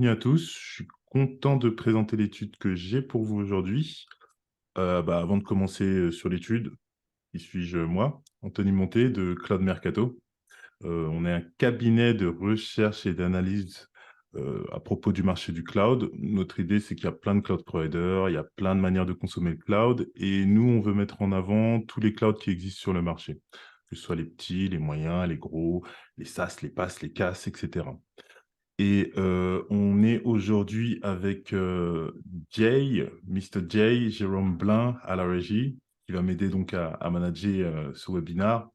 bienvenue à tous. Je suis content de présenter l'étude que j'ai pour vous aujourd'hui. Avant de commencer sur l'étude, qui suis-je moi? Anthony Monté de Cloud Mercato. On est un cabinet de recherche et d'analyse à propos du marché du cloud. Notre idée, c'est qu'il y a plein de cloud providers, il y a plein de manières de consommer le cloud, et nous, on veut mettre en avant tous les clouds qui existent sur le marché, que ce soit les petits, les moyens, les gros, les SaaS, les PaaS, les CaaS, etc. Et on est aujourd'hui avec, Mr Jay, Jérôme Blin à la régie, qui va m'aider donc à manager, ce webinaire.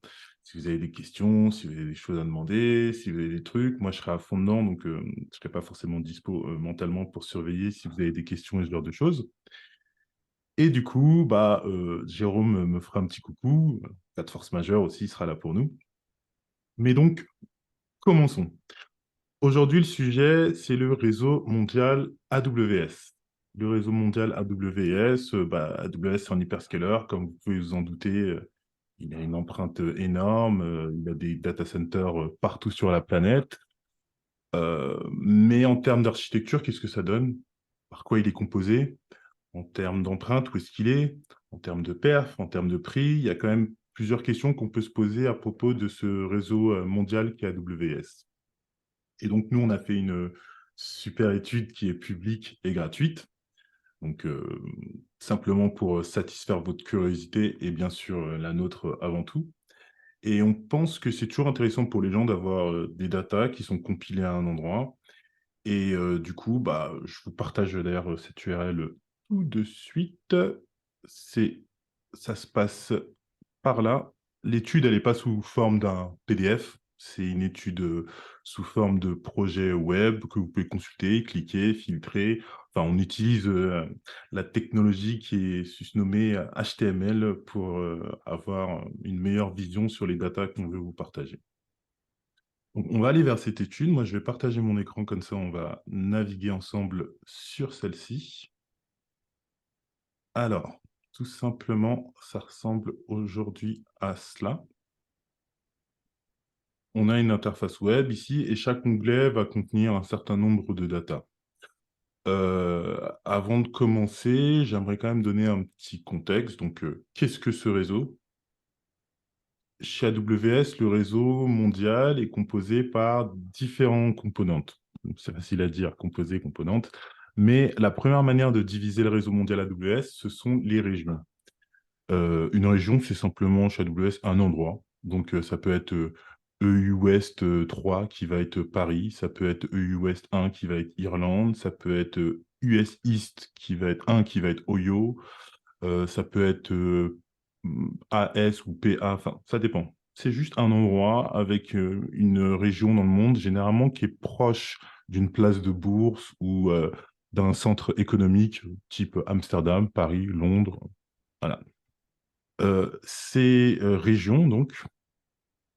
Si vous avez des questions, si vous avez des choses à demander, si vous avez des trucs, moi je serai à fond dedans, donc je serai pas forcément dispo, mentalement pour surveiller si vous avez des questions et ce genre de choses. Et du coup, Jérôme me fera un petit coucou, cas de force majeure aussi, il sera là pour nous. Mais donc, commençons. Aujourd'hui, le sujet, c'est le réseau mondial AWS. Le réseau mondial AWS, AWS, c'est un hyperscaler, comme vous pouvez vous en douter, il a une empreinte énorme, il a des data centers partout sur la planète. Mais en termes d'architecture, qu'est-ce que ça donne? Par quoi il est composé? En termes d'empreinte, où est-ce qu'il est? En termes de perf, en termes de prix, il y a quand même plusieurs questions qu'on peut se poser à propos de ce réseau mondial qu'est AWS. Et donc, nous, on a fait une super étude qui est publique et gratuite. Donc, simplement pour satisfaire votre curiosité et bien sûr la nôtre avant tout. Et on pense que c'est toujours intéressant pour les gens d'avoir des datas qui sont compilées à un endroit. Et du coup, je vous partage d'ailleurs cette URL tout de suite. C'est, ça se passe par là. L'étude, elle n'est pas sous forme d'un PDF. C'est une étude sous forme de projet web que vous pouvez consulter, cliquer, filtrer. Enfin, on utilise la technologie qui est susnommée HTML pour avoir une meilleure vision sur les datas qu'on veut vous partager. Donc, on va aller vers cette étude. Moi, je vais partager mon écran comme ça, on va naviguer ensemble sur celle-ci. Alors, tout simplement, ça ressemble aujourd'hui à cela. On a une interface web ici et chaque onglet va contenir un certain nombre de data. Avant de commencer, j'aimerais quand même donner un petit contexte. Donc, qu'est-ce que ce réseau? Chez AWS, le réseau mondial est composé par différentes composantes. Donc, c'est facile à dire, composé, composante. Mais la première manière de diviser le réseau mondial AWS, ce sont les régions. Une région, c'est simplement chez AWS un endroit. Donc, ça peut être EU West 3 qui va être Paris, ça peut être EU West 1 qui va être Irlande, ça peut être US East qui va être 1 qui va être Ohio, ça peut être AS ou PA, enfin, ça dépend. C'est juste un endroit avec une région dans le monde, généralement qui est proche d'une place de bourse ou d'un centre économique type Amsterdam, Paris, Londres. Voilà. Ces régions, donc,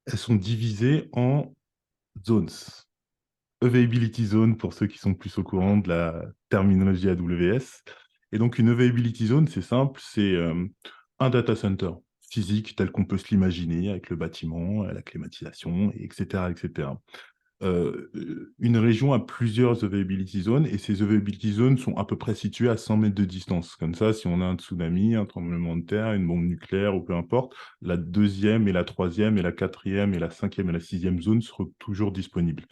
elles sont divisées en zones. Availability zone, pour ceux qui sont plus au courant de la terminologie AWS. Et donc, une availability zone, c'est simple, c'est un data center physique tel qu'on peut se l'imaginer, avec le bâtiment, la climatisation, etc., etc. Une région a plusieurs availability zones et ces availability zones sont à peu près situées à 100 mètres de distance. Comme ça, si on a un tsunami, un tremblement de terre, une bombe nucléaire ou peu importe, la deuxième et la troisième et la quatrième et la cinquième et la sixième zone seront toujours disponibles.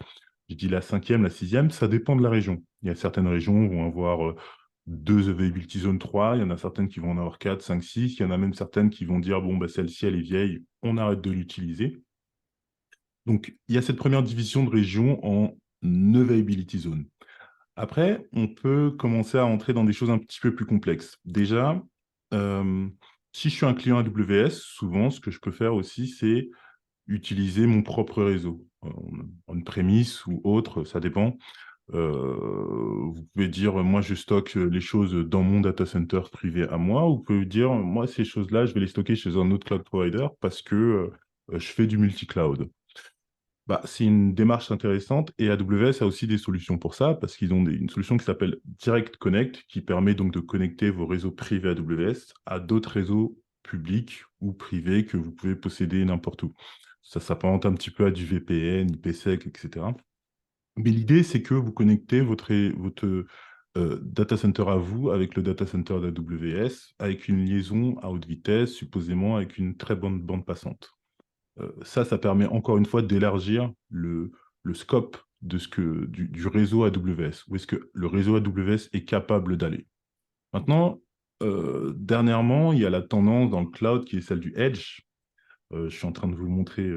Je dis la cinquième, la sixième, ça dépend de la région. Il y a certaines régions qui vont avoir deux availability zone 3, il y en a certaines qui vont en avoir 4, 5, 6, il y en a même certaines qui vont dire, bon, celle-ci, elle est vieille, on arrête de l'utiliser. Donc, il y a cette première division de région en availability zone. Après, on peut commencer à entrer dans des choses un petit peu plus complexes. Déjà, euh, si je suis un client AWS, souvent, ce que je peux faire aussi, c'est utiliser mon propre réseau, on-premise ou autre, ça dépend. Vous pouvez dire, moi, je stocke les choses dans mon data center privé à moi, ou vous pouvez dire, moi, ces choses-là, je vais les stocker chez un autre cloud provider parce que je fais du multi-cloud. C'est une démarche intéressante et AWS a aussi des solutions pour ça parce qu'ils ont une solution qui s'appelle Direct Connect qui permet donc de connecter vos réseaux privés AWS à d'autres réseaux publics ou privés que vous pouvez posséder n'importe où. Ça s'apparente un petit peu à du VPN, IPsec, etc. Mais l'idée, c'est que vous connectez votre data center à vous avec le data center d'AWS, avec une liaison à haute vitesse, supposément avec une très bonne bande passante. Ça permet encore une fois d'élargir le scope du réseau AWS. Où est-ce que le réseau AWS est capable d'aller? Maintenant, dernièrement, il y a la tendance dans le cloud qui est celle du Edge. Je suis en train de vous montrer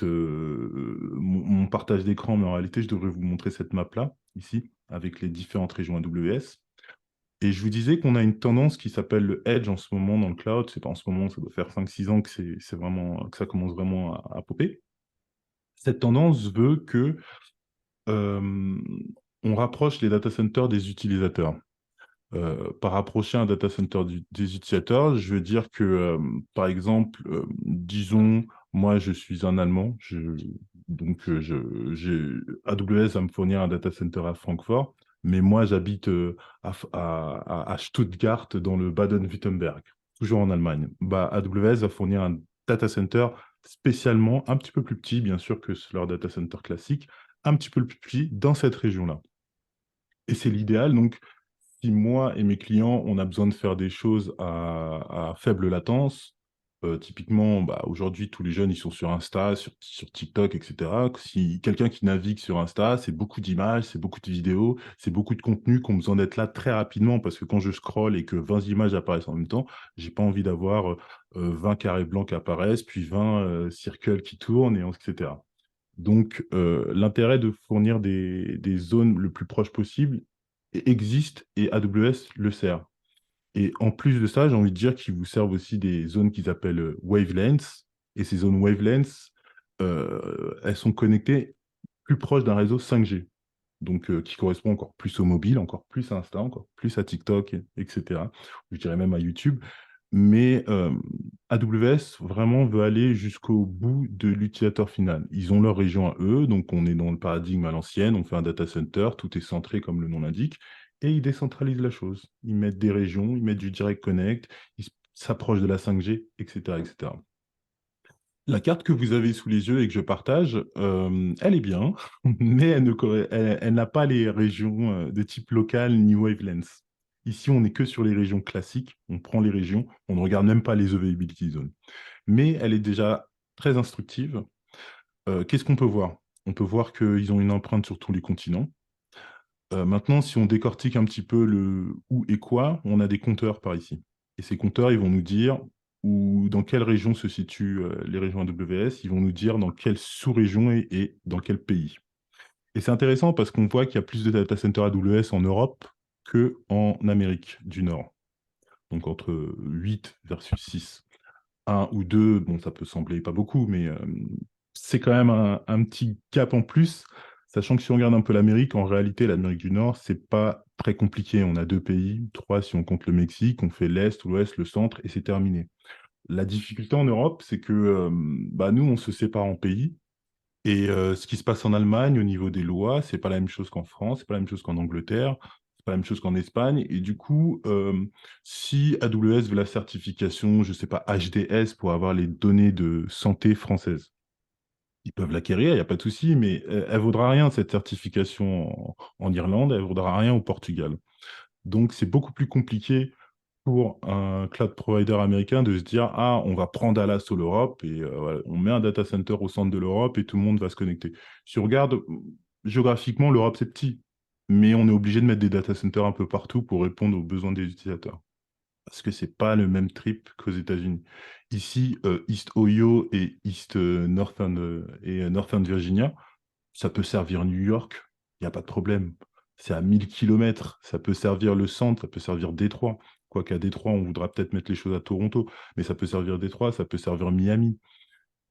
mon partage d'écran, mais en réalité, je devrais vous montrer cette map-là, ici, avec les différentes régions AWS. Et je vous disais qu'on a une tendance qui s'appelle le Edge en ce moment dans le cloud. C'est pas en ce moment, ça doit faire 5-6 ans que que ça commence vraiment à popper. Cette tendance veut que euh, on rapproche les data centers des utilisateurs. Par rapprocher un data center des utilisateurs, je veux dire que, par exemple, disons, moi, je suis un Allemand, donc AWS va me fournir un data center à Francfort, mais moi, j'habite à Stuttgart, dans le Baden-Württemberg, toujours en Allemagne. Bah, AWS va fournir un data center spécialement un petit peu plus petit, bien sûr, que leur data center classique, un petit peu plus petit dans cette région-là. Et c'est l'idéal, donc, si moi et mes clients, on a besoin de faire des choses à faible latence, typiquement, bah, aujourd'hui, tous les jeunes, ils sont sur Insta, sur TikTok, etc. Si quelqu'un qui navigue sur Insta, c'est beaucoup d'images, c'est beaucoup de vidéos, c'est beaucoup de contenu qui ont besoin d'être là très rapidement, parce que quand je scrolle et que 20 images apparaissent en même temps, j'ai pas envie d'avoir 20 carrés blancs qui apparaissent, puis 20 circles qui tournent, etc. Donc, l'intérêt de fournir des zones le plus proche possible existe et AWS le sert. Et en plus de ça, j'ai envie de dire qu'ils vous servent aussi des zones qu'ils appellent wavelengths. Et ces zones wavelengths, elles sont connectées plus proches d'un réseau 5G. Donc, qui correspond encore plus au mobile, encore plus à Insta, encore plus à TikTok, etc. Je dirais même à YouTube. Mais AWS vraiment veut aller jusqu'au bout de l'utilisateur final. Ils ont leur région à eux, donc on est dans le paradigme à l'ancienne, on fait un data center, tout est centré comme le nom l'indique, et ils décentralisent la chose. Ils mettent des régions, ils mettent du direct connect, ils s'approchent de la 5G, etc., etc. La carte que vous avez sous les yeux et que je partage, elle est bien, mais elle n'a pas les régions de type local ni wavelengths. Ici, on n'est que sur les régions classiques, on prend les régions, on ne regarde même pas les availability zones. Mais elle est déjà très instructive. Qu'est-ce qu'on peut voir? On peut voir qu'ils ont une empreinte sur tous les continents. Maintenant, si on décortique un petit peu le où et quoi, on a des compteurs par ici. Et ces compteurs, ils vont nous dire dans quelle région se situent les régions AWS, ils vont nous dire dans quelle sous-région et dans quel pays. Et c'est intéressant parce qu'on voit qu'il y a plus de data centers AWS en Europe qu'en Amérique du Nord. Donc entre 8 versus 6. Un ou deux, bon, ça peut sembler pas beaucoup, mais c'est quand même un petit gap en plus, sachant que si on regarde un peu l'Amérique, en réalité, l'Amérique du Nord, c'est pas très compliqué. On a deux pays, trois si on compte le Mexique, on fait l'Est, l'Ouest, le Centre, et c'est terminé. La difficulté en Europe, c'est que bah, nous, on se sépare en pays, et ce qui se passe en Allemagne au niveau des lois, c'est pas la même chose qu'en France, c'est pas la même chose qu'en Angleterre, c'est pas la même chose qu'en Espagne. Et du coup, si AWS veut la certification, je sais pas, HDS pour avoir les données de santé françaises, ils peuvent l'acquérir, il n'y a pas de souci, mais elle vaudra rien, cette certification en Irlande, elle vaudra rien au Portugal. Donc, c'est beaucoup plus compliqué pour un cloud provider américain de se dire, ah, on va prendre à l'assaut l'Europe et voilà, on met un data center au centre de l'Europe et tout le monde va se connecter. Si on regarde géographiquement, l'Europe, c'est petit, mais on est obligé de mettre des data centers un peu partout pour répondre aux besoins des utilisateurs. Parce que c'est pas le même trip qu'aux États-Unis. Ici, East Ohio et East Northern Virginia, ça peut servir New York, il n'y a pas de problème. C'est à 1000 kilomètres, ça peut servir le centre, ça peut servir Détroit. Quoiqu'à Détroit, on voudra peut-être mettre les choses à Toronto, mais ça peut servir Détroit, ça peut servir Miami.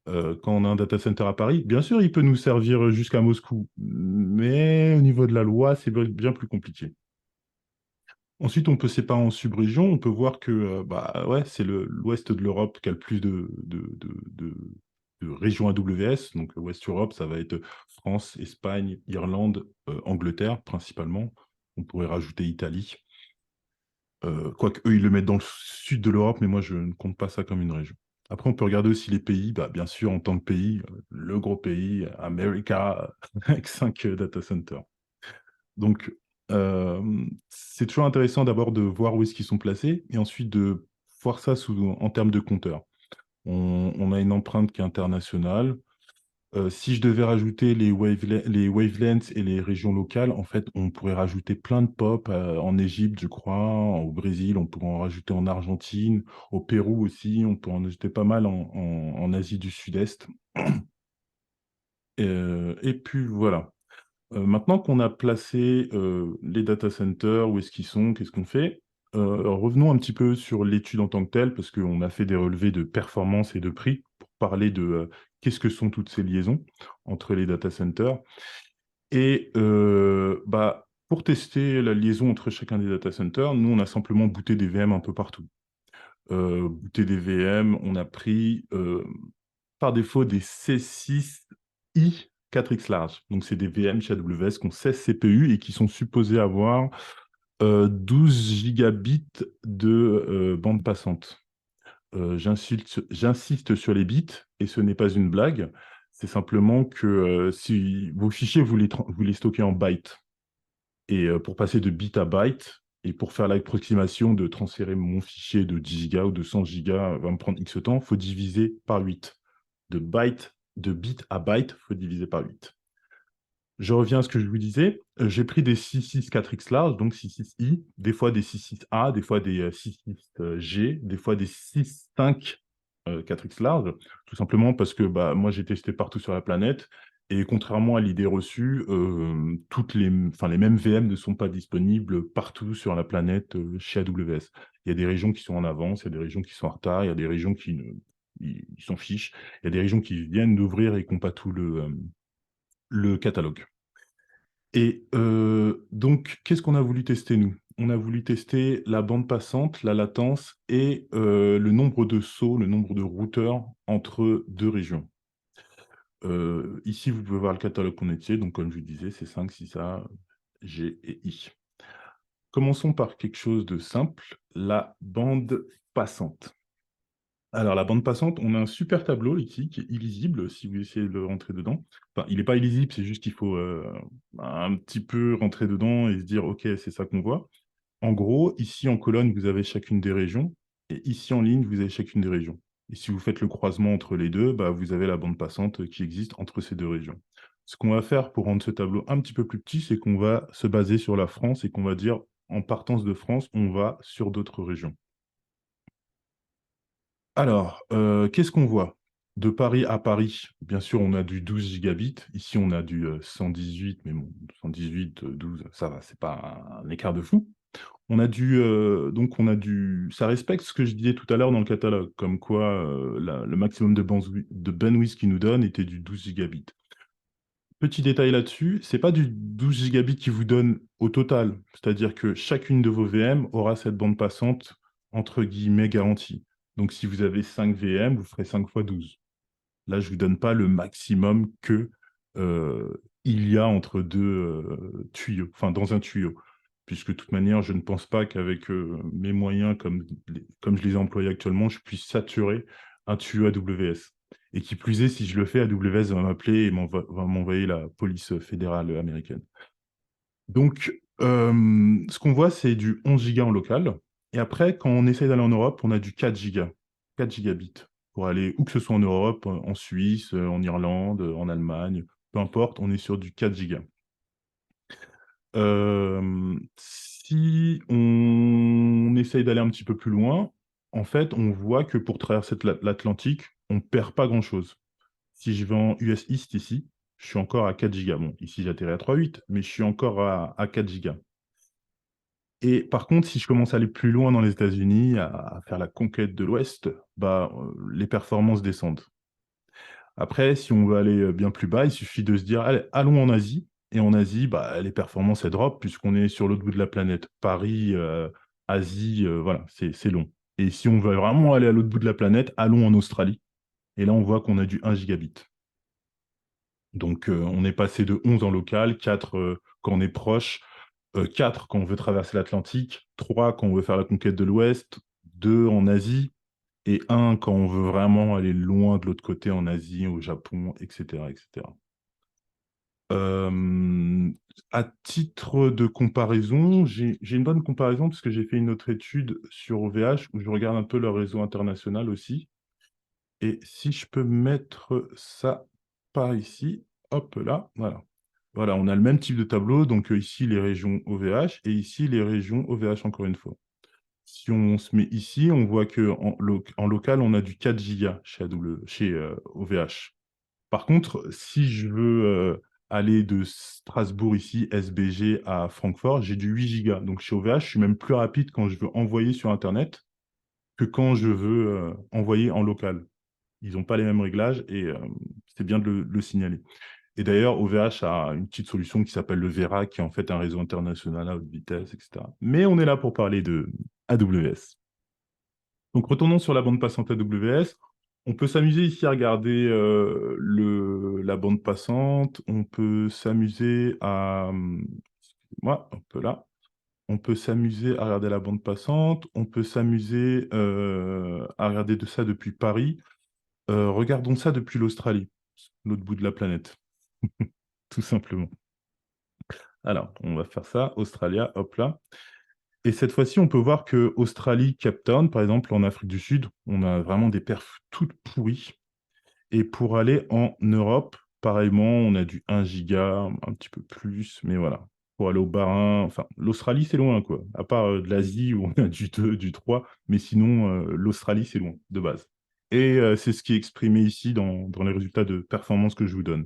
Quand on a un data center à Paris, bien sûr, il peut nous servir jusqu'à Moscou, mais au niveau de la loi, c'est bien plus compliqué. Ensuite, on peut séparer en sub-régions. On peut voir que bah, ouais, c'est l'ouest de l'Europe qui a le plus de régions AWS. Donc, l'Ouest Europe, ça va être France, Espagne, Irlande, Angleterre principalement. On pourrait rajouter Italie. Quoique eux, ils le mettent dans le sud de l'Europe, mais moi, je ne compte pas ça comme une région. Après, on peut regarder aussi les pays. Bah, bien sûr, en tant que pays, le gros pays, America, avec 5 data centers. Donc, c'est toujours intéressant d'abord de voir où est-ce qu'ils sont placés et ensuite de voir ça en termes de compteurs. On a une empreinte qui est internationale. Si je devais rajouter les wavelengths et les régions locales, en fait, on pourrait rajouter plein de pop en Égypte, je crois, au Brésil, on pourrait en rajouter en Argentine, au Pérou aussi, on peut en ajouter pas mal en Asie du Sud-Est. Et puis voilà. Maintenant qu'on a placé les data centers, où est-ce qu'ils sont, qu'est-ce qu'on fait? Revenons un petit peu sur l'étude en tant que telle, parce qu'on a fait des relevés de performance et de prix pour parler de qu'est-ce que sont toutes ces liaisons entre les data centers. Et bah, pour tester la liaison entre chacun des data centers, nous, on a simplement booté des VM un peu partout. Booté des VM, on a pris par défaut des C6i 4X large. Donc, c'est des VM chez AWS qui ont 16 CPU et qui sont supposés avoir 12 gigabits de bande passante. J'insiste sur les bits et ce n'est pas une blague. C'est simplement que si vos fichiers, vous les stockez en bytes. Et pour passer de bit à byte, et pour faire l'approximation de transférer mon fichier de 10 gigas ou de 100 gigas va me prendre X temps, il faut diviser par 8. De bit à byte, il faut diviser par 8. Je reviens à ce que je vous disais. J'ai pris des 664X large, donc 66i, des fois des 66A, des fois des 66G, des fois des 65 4X large, tout simplement parce que bah, moi j'ai testé partout sur la planète et contrairement à l'idée reçue, enfin, les mêmes VM ne sont pas disponibles partout sur la planète chez AWS. Il y a des régions qui sont en avance, il y a des régions qui sont en retard, il y a des régions qui ils s'en fichent, il y a des régions qui viennent d'ouvrir et qui n'ont pas tout le catalogue. Et donc, qu'est-ce qu'on a voulu tester, nous? On a voulu tester la bande passante, la latence et le nombre de sauts, le nombre de routeurs entre deux régions. Ici, vous pouvez voir le catalogue qu'on a utilisé. Donc, comme je vous disais, c'est 5, 6A, G et I. Commençons par quelque chose de simple, la bande passante. Alors, la bande passante, on a un super tableau ici qui est illisible si vous essayez de rentrer dedans. Enfin, il n'est pas illisible, c'est juste qu'il faut un petit peu rentrer dedans et se dire, OK, c'est ça qu'on voit. En gros, ici en colonne, vous avez chacune des régions, et ici en ligne, vous avez chacune des régions. Et si vous faites le croisement entre les deux, bah, vous avez la bande passante qui existe entre ces deux régions. Ce qu'on va faire pour rendre ce tableau un petit peu plus petit, c'est qu'on va se baser sur la France et qu'on va dire, en partance de France, on va sur d'autres régions. Alors, qu'est-ce qu'on voit? De Paris à Paris, bien sûr, on a du 12 gigabits. Ici, on a du 118, mais bon, 118, 12, ça va, c'est pas un écart de fou. Ça respecte ce que je disais tout à l'heure dans le catalogue, comme quoi le maximum de bandwidth qu'il nous donne était du 12 gigabits. Petit détail là-dessus, c'est pas du 12 gigabits qui vous donne au total, c'est-à-dire que chacune de vos VM aura cette bande passante entre guillemets garantie. Donc si vous avez 5 VM, vous ferez 5 fois 12. Là, je ne vous donne pas le maximum que il y a entre deux tuyaux, enfin dans un tuyau. Puisque de toute manière, je ne pense pas qu'avec mes moyens, comme je les ai employés actuellement, je puisse saturer un tuyau AWS. Et qui plus est, si je le fais, AWS va m'appeler et va m'envoyer la police fédérale américaine. Donc, ce qu'on voit, c'est du 11 gigas en local. Et après, quand on essaie d'aller en Europe, on a du 4 gigas, 4 gigabits, pour aller où que ce soit en Europe, en Suisse, en Irlande, en Allemagne, peu importe, on est sur du 4 gigas. Si on essaye d'aller un petit peu plus loin, en fait, on voit que pour traverser l'Atlantique, on perd pas grand-chose. Si je vais en US East ici, je suis encore à 4 gigas. Bon, ici j'atterris à 3,8, mais je suis encore à 4 gigas. Et par contre, si je commence à aller plus loin dans les États-Unis, à faire la conquête de l'Ouest, bah, les performances descendent. Après, si on veut aller bien plus bas, il suffit de se dire, allez, allons en Asie. Et en Asie, bah, les performances, elles drop puisqu'on est sur l'autre bout de la planète. Paris, Asie, voilà, c'est long. Et si on veut vraiment aller à l'autre bout de la planète, allons en Australie. Et là, on voit qu'on a du 1 gigabit. Donc, on est passé de 11 en local, 4 quand on est proche, 4 quand on veut traverser l'Atlantique, 3 quand on veut faire la conquête de l'Ouest, 2 en Asie, et un quand on veut vraiment aller loin de l'autre côté, en Asie, au Japon, etc., etc. Euh, à titre de comparaison, j'ai une bonne comparaison parce que j'ai fait une autre étude sur OVH où je regarde un peu leur réseau international aussi. Et si je peux mettre ça par ici, hop là, voilà. Voilà, on a le même type de tableau, donc ici les régions OVH et ici les régions OVH encore une fois. Si on se met ici, on voit en local, on a du 4 gigas chez OVH. Par contre, si je veux aller de Strasbourg ici, SBG, à Francfort, j'ai du 8 gigas. Donc chez OVH, je suis même plus rapide quand je veux envoyer sur Internet que quand je veux envoyer en local. Ils n'ont pas les mêmes réglages et c'est bien de le signaler. Et d'ailleurs, OVH a une petite solution qui s'appelle le Vera, qui est en fait un réseau international à haute vitesse, etc. Mais on est là pour parler de AWS. Donc retournons sur la bande passante AWS. On peut s'amuser ici à regarder la bande passante. On peut s'amuser à... Excusez-moi, un peu là. On peut s'amuser à regarder la bande passante. On peut s'amuser à regarder de ça depuis Paris. Regardons ça depuis l'Australie, l'autre bout de la planète, tout simplement. Alors, on va faire ça, Australia, hop là. Et cette fois-ci, on peut voir que Australie, Cape Town, par exemple, en Afrique du Sud, on a vraiment des perfs toutes pourries. Et pour aller en Europe, pareillement, on a du 1 giga, un petit peu plus, mais voilà. Pour aller au Bahreïn, enfin, l'Australie, c'est loin, quoi. À part de l'Asie, où on a du 2, du 3, mais sinon, l'Australie, c'est loin, de base. Et c'est ce qui est exprimé ici dans les résultats de performance que je vous donne.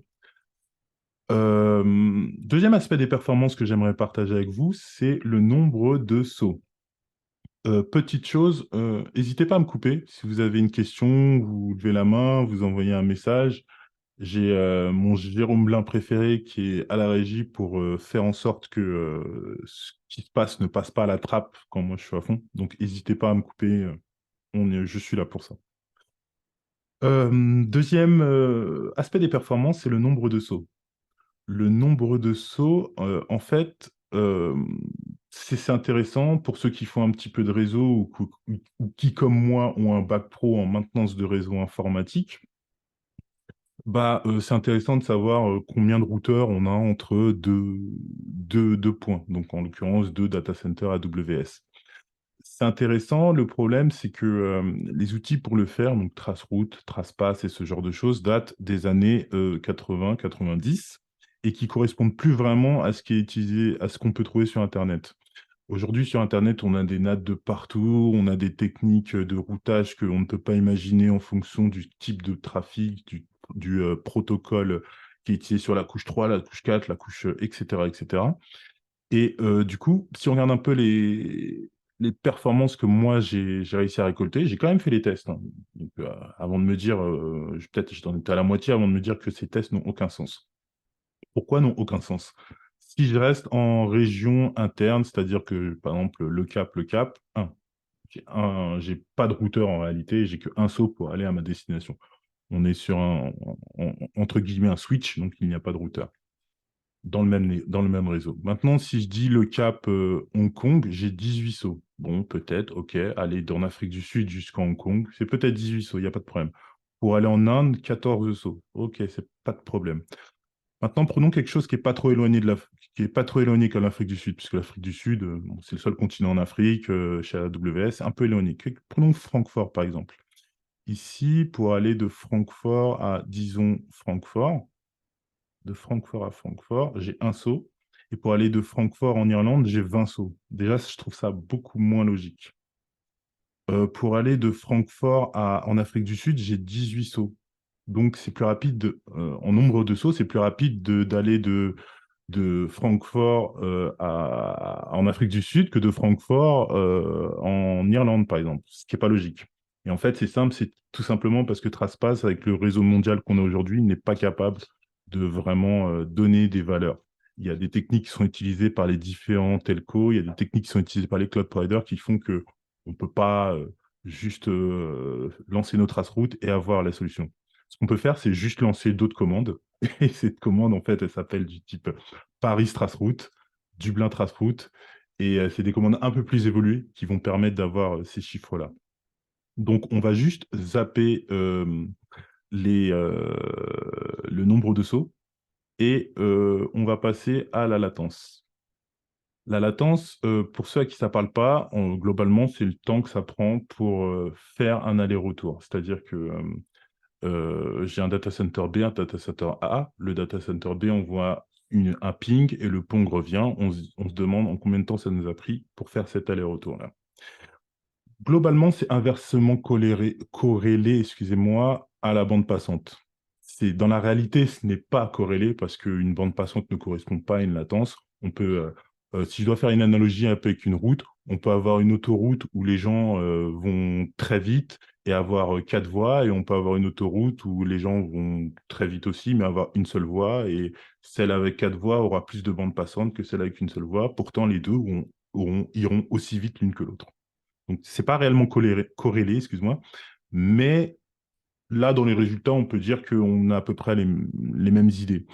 Deuxième aspect des performances que j'aimerais partager avec vous, c'est le nombre de sauts. Petite chose, n'hésitez pas à me couper. Si vous avez une question, vous levez la main, vous envoyez un message. J'ai mon Jérôme Blin préféré qui est à la régie pour faire en sorte que ce qui se passe ne passe pas à la trappe quand moi je suis à fond. Donc n'hésitez pas à me couper, je suis là pour ça. Deuxième aspect des performances, c'est le nombre de sauts. Le nombre de sauts, en fait, c'est intéressant pour ceux qui font un petit peu de réseau ou qui, comme moi, ont un bac pro en maintenance de réseau informatique. Bah, c'est intéressant de savoir combien de routeurs on a entre deux points, donc en l'occurrence deux data centers AWS. C'est intéressant. Le problème, c'est que les outils pour le faire, donc Traceroute, TracePass et ce genre de choses, datent des années 80-90 et qui correspondent plus vraiment à ce qui est utilisé, à ce qu'on peut trouver sur Internet. Aujourd'hui, sur Internet, on a des NAT de partout, on a des techniques de routage qu'on ne peut pas imaginer en fonction du type de trafic, du protocole qui est utilisé sur la couche 3, la couche 4, la couche, etc., etc. Et du coup, si on regarde un peu les performances que moi j'ai réussi à récolter, j'ai quand même fait les tests, hein. Donc, avant de me dire, peut-être j'en étais à la moitié avant de me dire que ces tests n'ont aucun sens. Pourquoi n'ont aucun sens? Si je reste en région interne, c'est-à-dire que par exemple le Cap, j'ai pas de routeur en réalité, j'ai qu'un saut pour aller à ma destination. On est sur entre guillemets un switch, donc il n'y a pas de routeur dans le même réseau. Maintenant, si je dis le cap Hong Kong, j'ai 18 sauts. Bon, peut-être, ok, aller en Afrique du Sud jusqu'à Hong Kong, c'est peut-être 18 sauts, il n'y a pas de problème. Pour aller en Inde, 14 sauts. Ok, c'est pas de problème. Maintenant, prenons quelque chose qui est pas trop éloigné qui est pas trop éloigné que l'Afrique du Sud, puisque l'Afrique du Sud, bon, c'est le seul continent en Afrique, chez AWS, un peu éloigné. Prenons Francfort, par exemple. Ici, pour aller de Francfort à, disons, Francfort, j'ai un saut. Et pour aller de Francfort en Irlande, j'ai 20 sauts. Déjà, je trouve ça beaucoup moins logique. Pour aller de Francfort en Afrique du Sud, j'ai 18 sauts. Donc, c'est plus rapide, en nombre de sauts, c'est plus rapide d'aller de Francfort en Afrique du Sud que de Francfort en Irlande, par exemple, ce qui n'est pas logique. Et en fait, c'est simple, c'est tout simplement parce que TracePass, avec le réseau mondial qu'on a aujourd'hui, n'est pas capable de vraiment donner des valeurs. Il y a des techniques qui sont utilisées par les différents telcos, il y a des techniques qui sont utilisées par les cloud providers qui font que on ne peut pas juste lancer notre trace-route et avoir la solution. Ce qu'on peut faire, c'est juste lancer d'autres commandes. Et cette commande, en fait, elle s'appelle du type Paris Traceroute, Dublin Traceroute. Et c'est des commandes un peu plus évoluées qui vont permettre d'avoir ces chiffres-là. Donc, on va juste zapper le nombre de sauts et on va passer à la latence. La latence, pour ceux à qui ça parle pas, globalement, c'est le temps que ça prend pour faire un aller-retour. C'est-à-dire que j'ai un data center B, un data center A. Le data center B envoie un ping et le ping revient. On se demande en combien de temps ça nous a pris pour faire cet aller-retour-là. Globalement, c'est inversement corrélé, excusez-moi, à la bande passante. Dans la réalité, ce n'est pas corrélé parce qu'une bande passante ne correspond pas à une latence. Si je dois faire une analogie un peu avec une route, on peut avoir une autoroute où les gens vont très vite et avoir quatre voies, et on peut avoir une autoroute où les gens vont très vite aussi, mais avoir une seule voie, et celle avec quatre voies aura plus de bandes passantes que celle avec une seule voie. Pourtant, les deux iront aussi vite l'une que l'autre. Donc, c'est pas réellement corrélé, excuse-moi, mais là, dans les résultats, on peut dire qu'on a à peu près les mêmes idées.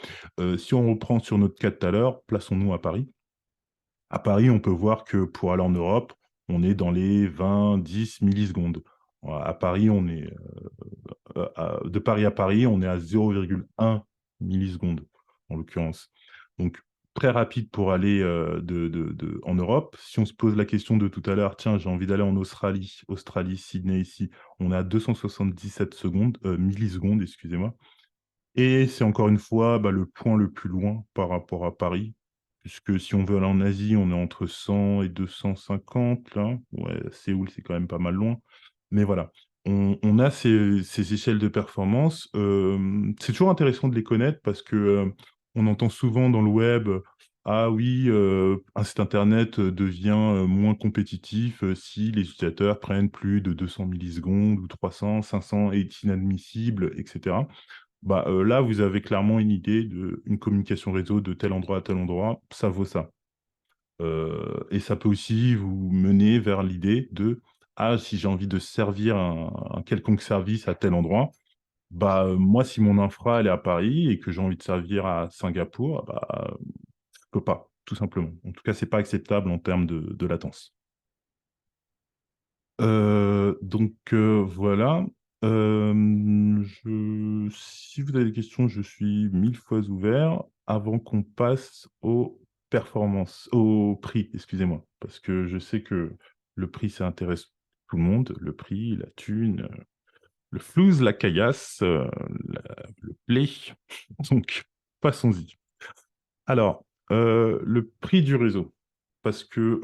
Si on reprend sur notre cas de tout à l'heure, plaçons-nous à Paris. À Paris, on peut voir que pour aller en Europe, on est dans les 20-10 millisecondes. À Paris, de Paris à Paris, on est à 0,1 millisecondes, en l'occurrence. Donc, très rapide pour aller en Europe. Si on se pose la question de tout à l'heure, tiens, j'ai envie d'aller en Australie, Sydney ici, on est à 277 millisecondes, excusez-moi. Et c'est encore une fois le point le plus loin par rapport à Paris, puisque si on veut aller en Asie, on est entre 100 et 250, là. Ouais, Séoul, c'est quand même pas mal loin. Mais voilà, on a ces échelles de performance. C'est toujours intéressant de les connaître parce que on entend souvent dans le web, ah oui, un site internet devient moins compétitif si les utilisateurs prennent plus de 200 millisecondes ou 300, 500 est inadmissible, etc. Là, vous avez clairement une idée d'une communication réseau de tel endroit à tel endroit, ça vaut ça. Et ça peut aussi vous mener vers l'idée de, ah, si j'ai envie de servir un quelconque service à tel endroit, moi, si mon infra, elle est à Paris et que j'ai envie de servir à Singapour, je peux pas, tout simplement. En tout cas, c'est pas acceptable en termes de latence. Voilà. Si vous avez des questions, je suis mille fois ouvert avant qu'on passe aux performances, au prix, excusez-moi, parce que je sais que le prix, ça intéresse tout le monde, le prix, la thune, le flouze, la caillasse, le play. Donc, passons-y. Alors, le prix du réseau. Parce que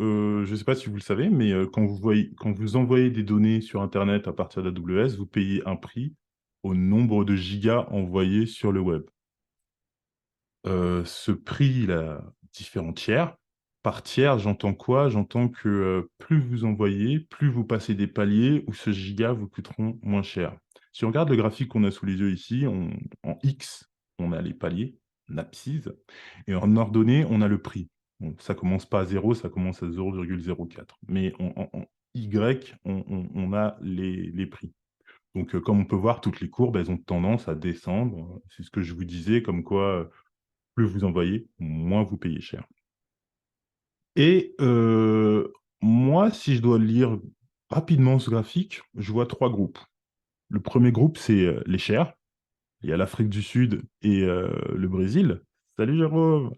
je ne sais pas si vous le savez, mais quand vous envoyez des données sur Internet à partir d'AWS, vous payez un prix au nombre de gigas envoyés sur le web. Ce prix, il a différents tiers. Par tiers, j'entends quoi? J'entends que plus vous envoyez, plus vous passez des paliers où ce giga vous coûteront moins cher. Si on regarde le graphique qu'on a sous les yeux ici, en X, on a les paliers, en abscisse, et en ordonnée, on a le prix. Bon, ça commence pas à 0, ça commence à 0,04. Mais en Y, on a les prix. Donc, comme on peut voir, toutes les courbes, elles ont tendance à descendre. C'est ce que je vous disais, comme quoi plus vous envoyez, moins vous payez cher. Et moi, si je dois lire rapidement ce graphique, je vois trois groupes. Le premier groupe, c'est les chers. Il y a l'Afrique du Sud et le Brésil. Salut Jérôme!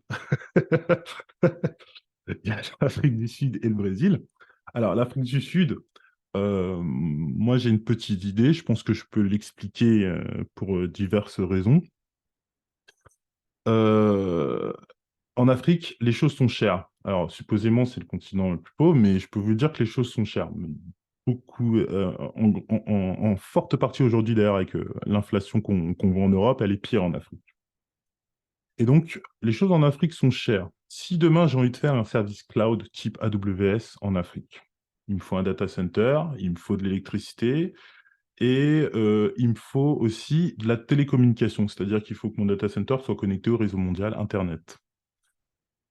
Il y a l'Afrique du Sud et le Brésil. Alors, l'Afrique du Sud, moi j'ai une petite idée. Je pense que je peux l'expliquer pour diverses raisons. Euh, En Afrique, les choses sont chères. Alors, supposément, c'est le continent le plus pauvre, mais je peux vous dire que les choses sont chères. Beaucoup, en forte partie aujourd'hui, d'ailleurs, avec l'inflation qu'on voit en Europe, elle est pire en Afrique. Et donc, les choses en Afrique sont chères. Si demain, j'ai envie de faire un service cloud type AWS en Afrique, il me faut un data center, il me faut de l'électricité, et il me faut aussi de la télécommunication, c'est-à-dire qu'il faut que mon data center soit connecté au réseau mondial Internet.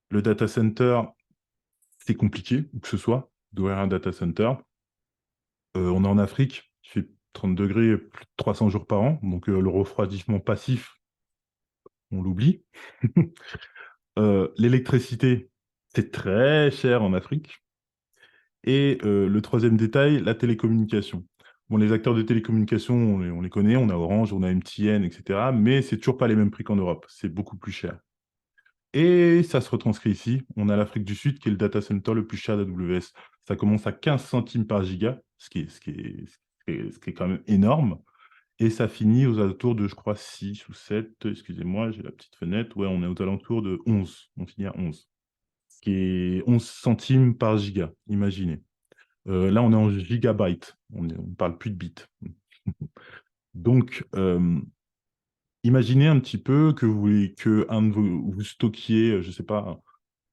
Le data center, c'est compliqué, où que ce soit, d'ouvrir un data center. On est en Afrique, il fait 30 degrés plus de 300 jours par an, donc le refroidissement passif, on l'oublie. L'électricité, c'est très cher en Afrique. Et le troisième détail, la télécommunication. Bon, les acteurs de télécommunications, on les connaît, on a Orange, on a MTN, etc. Mais c'est toujours pas les mêmes prix qu'en Europe. C'est beaucoup plus cher. Et ça se retranscrit ici. On a l'Afrique du Sud qui est le data center le plus cher d'AWS. Ça commence à 15 centimes par giga, ce qui est quand même énorme. Et ça finit aux alentours de, je crois, 6 ou 7. Excusez-moi, j'ai la petite fenêtre. Ouais, on est aux alentours de 11. On finit à 11. Ce qui est 11 centimes par giga, imaginez. Là, on est en gigabytes. On ne parle plus de bits. Donc, imaginez un petit peu que que un de vous stockiez, je ne sais pas,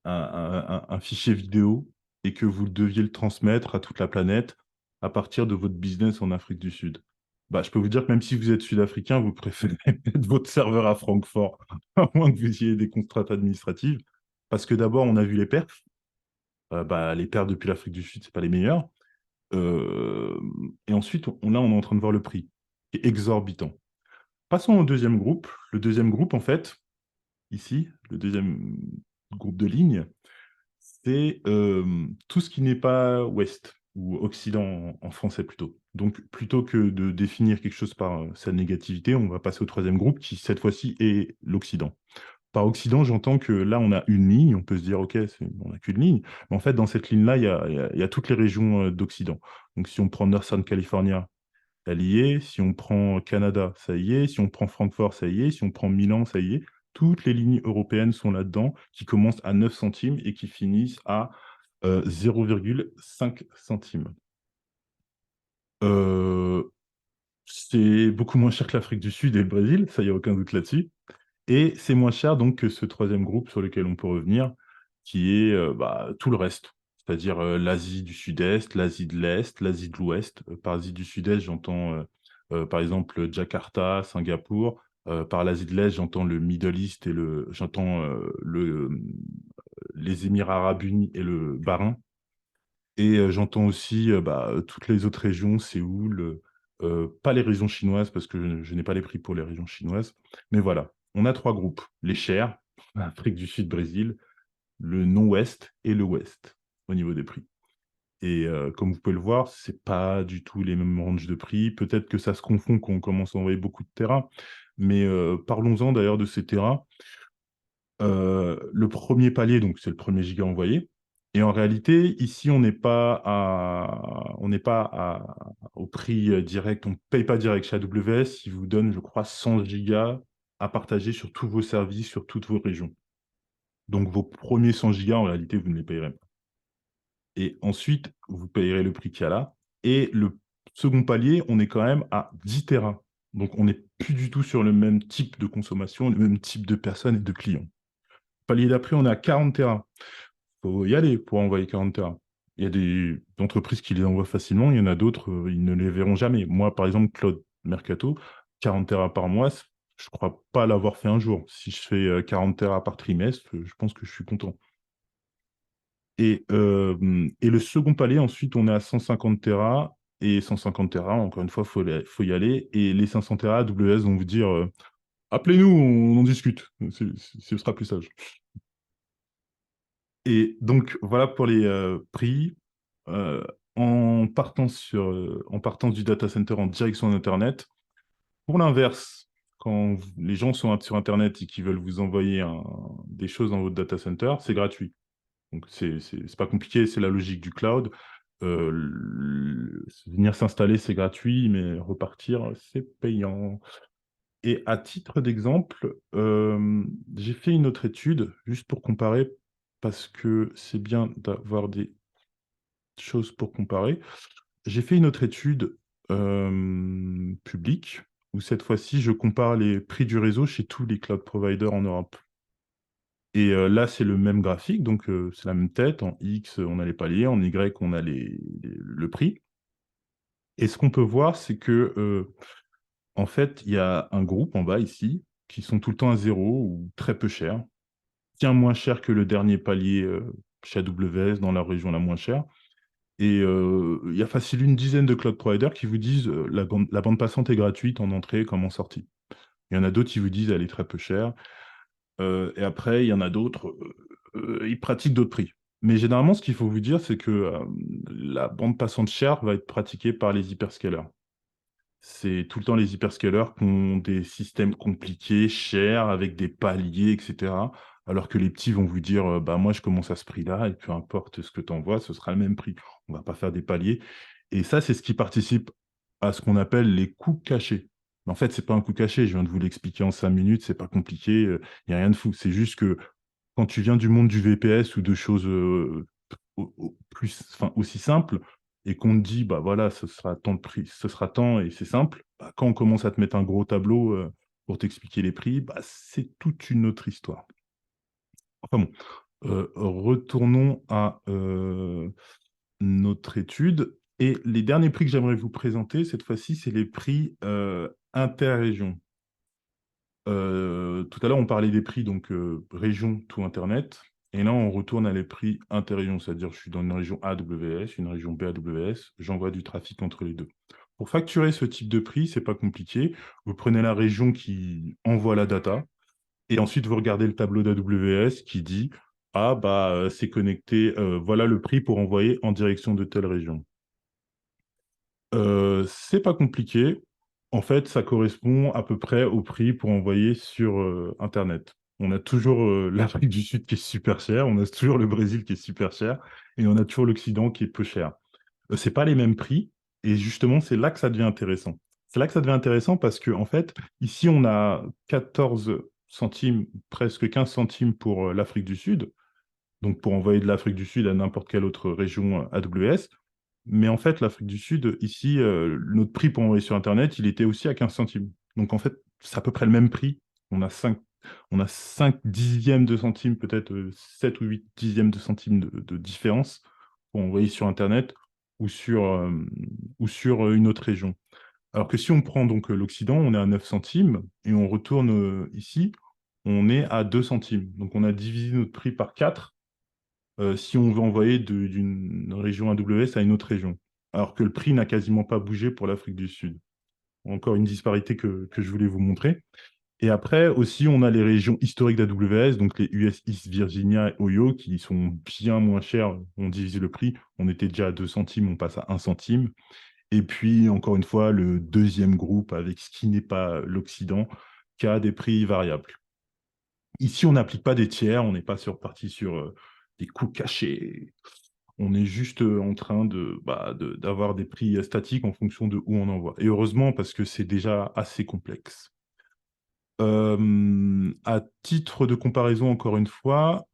un fichier vidéo et que vous deviez le transmettre à toute la planète à partir de votre business en Afrique du Sud. Bah, je peux vous dire que même si vous êtes sud-africain, vous préférez mettre votre serveur à Francfort, à moins que vous ayez des contraintes administratives. Parce que d'abord, on a vu les perfs. Bah, les perfs depuis l'Afrique du Sud, c'est pas les meilleurs. Euh, et ensuite, là, on est en train de voir le prix, qui est exorbitant. Passons au deuxième groupe. Le deuxième groupe, en fait, ici, le deuxième groupe de lignes, c'est tout ce qui n'est pas Ouest ou Occident en français plutôt. Donc, plutôt que de définir quelque chose par sa négativité, on va passer au troisième groupe qui, cette fois-ci, est l'Occident. Par Occident, j'entends que là, on a une ligne, on peut se dire, OK, on n'a qu'une ligne. Mais en fait, dans cette ligne-là, il y a toutes les régions d'Occident. Donc, si on prend Northern California, elle y est. Si on prend Canada, ça y est. Si on prend Francfort, ça y est. Si on prend Milan, ça y est. Toutes les lignes européennes sont là-dedans, qui commencent à 9 centimes et qui finissent à 0,5 centimes. Euh, c'est beaucoup moins cher que l'Afrique du Sud et le Brésil, ça, il n'y a aucun doute là-dessus. Et c'est moins cher donc que ce troisième groupe sur lequel on peut revenir, qui est bah, tout le reste, c'est-à-dire l'Asie du Sud-Est, l'Asie de l'Est, l'Asie de l'Ouest. Par Asie du Sud-Est, j'entends par exemple Jakarta, Singapour. Par l'Asie de l'Est, j'entends le Middle East et j'entends les Émirats Arabes Unis et le Bahreïn. Et j'entends aussi bah, toutes les autres régions, Séoul, pas les régions chinoises parce que je n'ai pas les prix pour les régions chinoises. Mais voilà, on a trois groupes. Les chers, Afrique du Sud, Brésil, le non-ouest et le ouest au niveau des prix. Et comme vous pouvez le voir, c'est pas du tout les mêmes ranges de prix. Peut-être que ça se confond quand on commence à envoyer beaucoup de terrains. Mais parlons-en d'ailleurs de ces terrains. Le premier palier, donc c'est le premier giga envoyé. Et en réalité, ici, au prix direct, on ne paye pas direct chez AWS. Ils vous donnent, je crois, 100 gigas à partager sur tous vos services, sur toutes vos régions. Donc vos premiers 100 gigas, en réalité, vous ne les payerez pas. Et ensuite, vous payerez le prix qu'il y a là. Et le second palier, on est quand même à 10 Tera. Donc on n'est plus du tout sur le même type de consommation, le même type de personnes et de clients. Palier d'après, on est à 40 Tera. Faut y aller pour envoyer 40 Tera. Il y a des entreprises qui les envoient facilement, il y en a d'autres, ils ne les verront jamais. Moi, par exemple, Claude Mercato, 40 Tera par mois, je ne crois pas l'avoir fait un jour. Si je fais 40 Tera par trimestre, je pense que je suis content. Et le second palier, ensuite, on est à 150 Tera. Et 150 Tera, encore une fois, faut y aller. Et les 500 Tera, AWS vont vous dire, appelez-nous, on en discute. Ce sera plus sage. Et donc, voilà pour les prix. Euh, en partant du data center en direction d'Internet. Pour l'inverse, quand les gens sont sur Internet et qu'ils veulent vous envoyer des choses dans votre data center, c'est gratuit. Donc, c'est pas compliqué, c'est la logique du cloud. Venir s'installer, c'est gratuit, mais repartir, c'est payant. Et à titre d'exemple, j'ai fait une autre étude, juste pour comparer, parce que c'est bien d'avoir des choses pour comparer. J'ai fait une autre étude publique, où cette fois-ci, je compare les prix du réseau chez tous les cloud providers en Europe. Et là, c'est le même graphique, donc c'est la même tête. En X, on a les paliers, en Y, on a le prix. Et ce qu'on peut voir, c'est que en fait, il y a un groupe en bas ici qui sont tout le temps à zéro ou très peu cher, bien moins cher que le dernier palier chez AWS dans la région la moins chère. Et il y a facile une dizaine de cloud providers qui vous disent la bande passante est gratuite en entrée comme en sortie. Il y en a d'autres qui vous disent elle est très peu chère. Et après, il y en a d'autres, ils pratiquent d'autres prix. Mais généralement, ce qu'il faut vous dire, c'est que la bande passante chère va être pratiquée par les hyperscalers. C'est tout le temps les hyperscalers qui ont des systèmes compliqués, chers, avec des paliers, et cetera. Alors que les petits vont vous dire, bah, moi, je commence à ce prix-là et peu importe ce que tu envoies, ce sera le même prix. On va pas faire des paliers et ça, c'est ce qui participe à ce qu'on appelle les coûts cachés. Mais en fait, c'est pas un coût caché, je viens de vous l'expliquer en 5 minutes, c'est pas compliqué, il y a rien de fou. C'est juste que quand tu viens du monde du VPS ou de choses, plus enfin, aussi simples et qu'on te dit: «Bah, voilà, ce sera tant de prix, ce sera tant» et c'est simple, bah, quand on commence à te mettre un gros tableau, pour t'expliquer les prix, bah, c'est toute une autre histoire. Enfin bon, retournons à, notre étude et les derniers prix que j'aimerais vous présenter cette fois-ci, c'est les prix, interrégions. Tout à l'heure, on parlait des prix donc région tout internet et là, on retourne à les prix interrégions. C'est-à-dire, je suis dans une région AWS, une région BAWS, j'envoie du trafic entre les 2. Pour facturer ce type de prix, c'est pas compliqué. Vous prenez la région qui envoie la data et ensuite vous regardez le tableau d'AWS qui dit: «Ah bah, c'est connecté, voilà le prix pour envoyer en direction de telle région». C'est pas compliqué. En fait, ça correspond à peu près au prix pour envoyer sur, internet. On a toujours, l'Afrique du Sud qui est super cher, on a toujours le Brésil qui est super cher et on a toujours l'Occident qui est peu cher. C'est pas les mêmes prix et justement, c'est là que ça devient intéressant. C'est là que ça devient intéressant parce qu'en fait, ici, on a 14 centimes, presque 15 centimes pour, l'Afrique du Sud, donc pour envoyer de l'Afrique du Sud à n'importe quelle autre région, AWS. Mais en fait, l'Afrique du Sud, ici, notre prix pour envoyer sur internet, il était aussi à 15 centimes. Donc en fait, c'est à peu près le même prix. On a 5 dixièmes de centimes, peut-être, 7 ou 8 dixièmes de centimes de différence pour envoyer sur internet ou sur, une autre région. Alors que si on prend donc, l'Occident, on est à 9 centimes et on retourne, ici, on est à 2 centimes. Donc on a divisé notre prix par 4 si on veut envoyer d'une région AWS à une autre région. Alors que le prix n'a quasiment pas bougé pour l'Afrique du Sud. Encore une disparité que je voulais vous montrer. Et après aussi, on a les régions historiques d'AWS, donc les US East Virginia et Ohio, qui sont bien moins chères. On divise le prix. On était déjà à 2 centimes, on passe à 1 centime. Et puis, encore une fois, le deuxième groupe avec ce qui n'est pas l'Occident, qui a des prix variables. Ici, on n'applique pas des tiers, on n'est pas parti sur des coûts cachés. On est juste en train d'avoir des prix statiques en fonction de où on envoie. Et heureusement, parce que c'est déjà assez complexe. À titre de comparaison, encore une fois,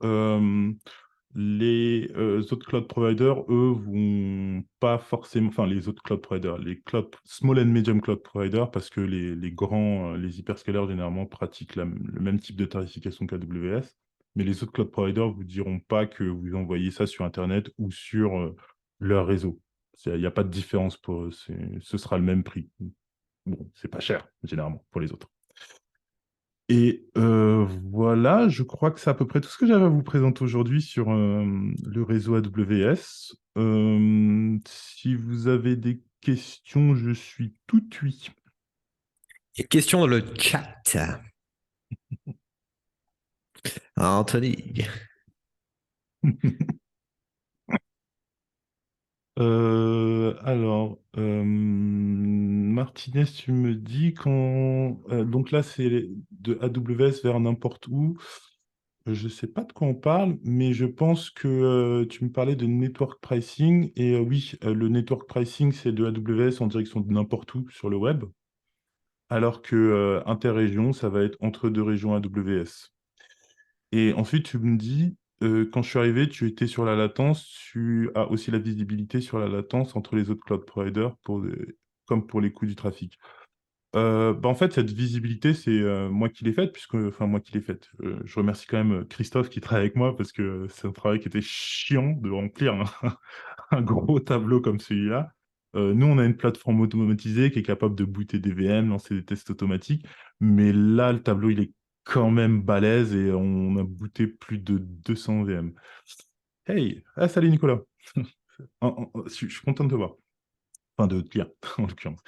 les autres cloud providers, eux, vont pas forcément, enfin les autres cloud providers, les small and medium cloud providers, parce que les grands, les hyperscalers généralement pratiquent le même type de tarification qu'AWS, mais les autres cloud providers vous diront pas que vous envoyez ça sur Internet ou sur leur réseau. Il n'y a pas de différence pour eux, ce sera le même prix. Bon, c'est pas cher généralement pour les autres. Et voilà, je crois que c'est à peu près tout ce que j'avais à vous présenter aujourd'hui sur, le réseau AWS. Si vous avez des questions, je suis tout oui. Il y a une question dans le chat. Anthony. Alors, Martinez, tu me dis quand donc là, c'est de AWS vers n'importe où. Je sais pas de quoi on parle, mais je pense que tu me parlais de network pricing. Et oui, le network pricing, c'est de AWS en direction de n'importe où sur le web, alors que interrégion, ça va être entre deux régions AWS. Et ensuite, tu me dis, quand je suis arrivé, tu étais sur la latence, tu as aussi la visibilité sur la latence entre les autres cloud providers comme pour les coûts du trafic. Bah, en fait, cette visibilité, c'est moi qui l'ai faite, enfin, moi qui l'ai faite. Je remercie quand même Christophe qui travaille avec moi parce que c'est un travail qui était chiant de remplir un gros tableau comme celui-là. Nous, on a une plateforme automatisée qui est capable de booter des VM, lancer des tests automatiques. Mais là, le tableau, il est quand même balèze et on a booté plus de 200 VM. Hey! Ah, salut Nicolas! Je suis content de te voir. Enfin, de te lire, en l'occurrence.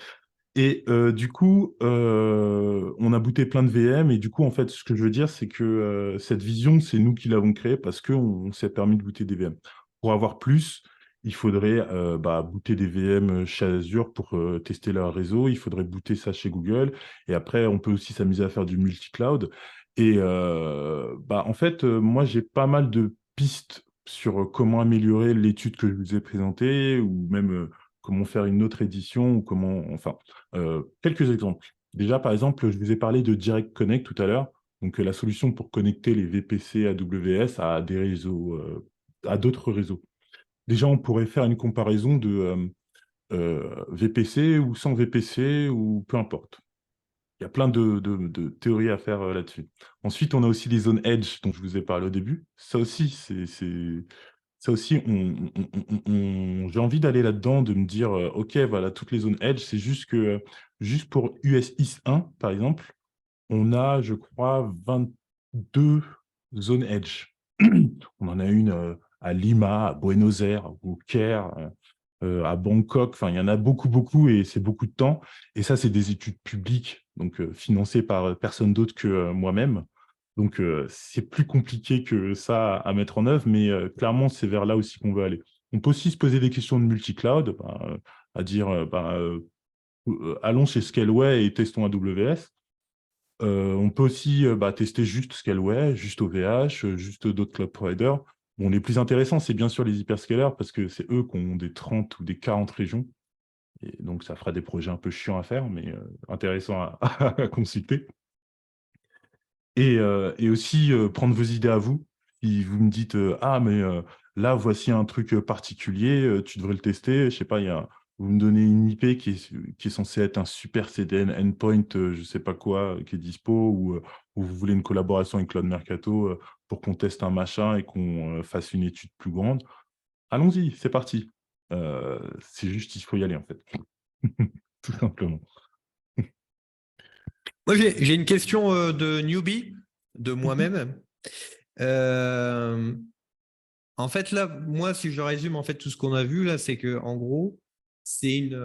Et du coup, on a booté plein de VM et du coup, en fait, ce que je veux dire, c'est que cette vision, c'est nous qui l'avons créée parce qu'on s'est permis de booter des VM. Pour avoir plus, il faudrait booter des VM chez Azure pour tester leur réseau. Il faudrait booter ça chez Google. Et après, on peut aussi s'amuser à faire du multi-cloud. Et en fait, moi, j'ai pas mal de pistes sur comment améliorer l'étude que je vous ai présentée ou même comment faire une autre édition ou comment... Enfin, quelques exemples. Déjà, par exemple, je vous ai parlé de Direct Connect tout à l'heure. Donc, la solution pour connecter les VPC AWS à des réseaux, à d'autres réseaux. Déjà, on pourrait faire une comparaison de VPC ou sans VPC ou peu importe. Il y a plein de théories à faire là-dessus. Ensuite, on a aussi les zones edge dont je vous ai parlé au début. Ça aussi, ça aussi, j'ai envie d'aller là-dedans, de me dire, OK, voilà, toutes les zones edge, c'est juste que, juste pour US East 1, par exemple, on a, je crois, 22 zones edge. On en a une à Lima, à Buenos Aires, au Caire, à Bangkok. Enfin, il y en a beaucoup, beaucoup, et c'est beaucoup de temps. Et ça, c'est des études publiques, donc financées par personne d'autre que moi-même. Donc, c'est plus compliqué que ça à mettre en œuvre, mais clairement, c'est vers là aussi qu'on veut aller. On peut aussi se poser des questions de multi-cloud, à dire, allons chez Scaleway et testons AWS. On peut aussi tester juste Scaleway, juste OVH, juste d'autres cloud providers. Bon, les plus intéressants, c'est bien sûr les hyperscalers parce que c'est eux qui ont des 30 ou des 40 régions. Et donc, ça fera des projets un peu chiants à faire, mais intéressants à consulter. Et aussi, prendre vos idées à vous. Si vous me dites, ah, mais là, voici un truc particulier, tu devrais le tester. Je sais pas, vous me donnez une IP qui est censée être un super CDN endpoint, je sais pas quoi, qui est dispo, ou vous voulez une collaboration avec Cloud Mercato pour qu'on teste un machin et qu'on fasse une étude plus grande. Allons-y, c'est parti. C'est juste, il faut y aller, en fait. Tout simplement. Moi, j'ai une question de newbie, de moi-même. Euh, En fait, là, moi, si je résume en fait tout ce qu'on a vu là, c'est que en gros, c'est une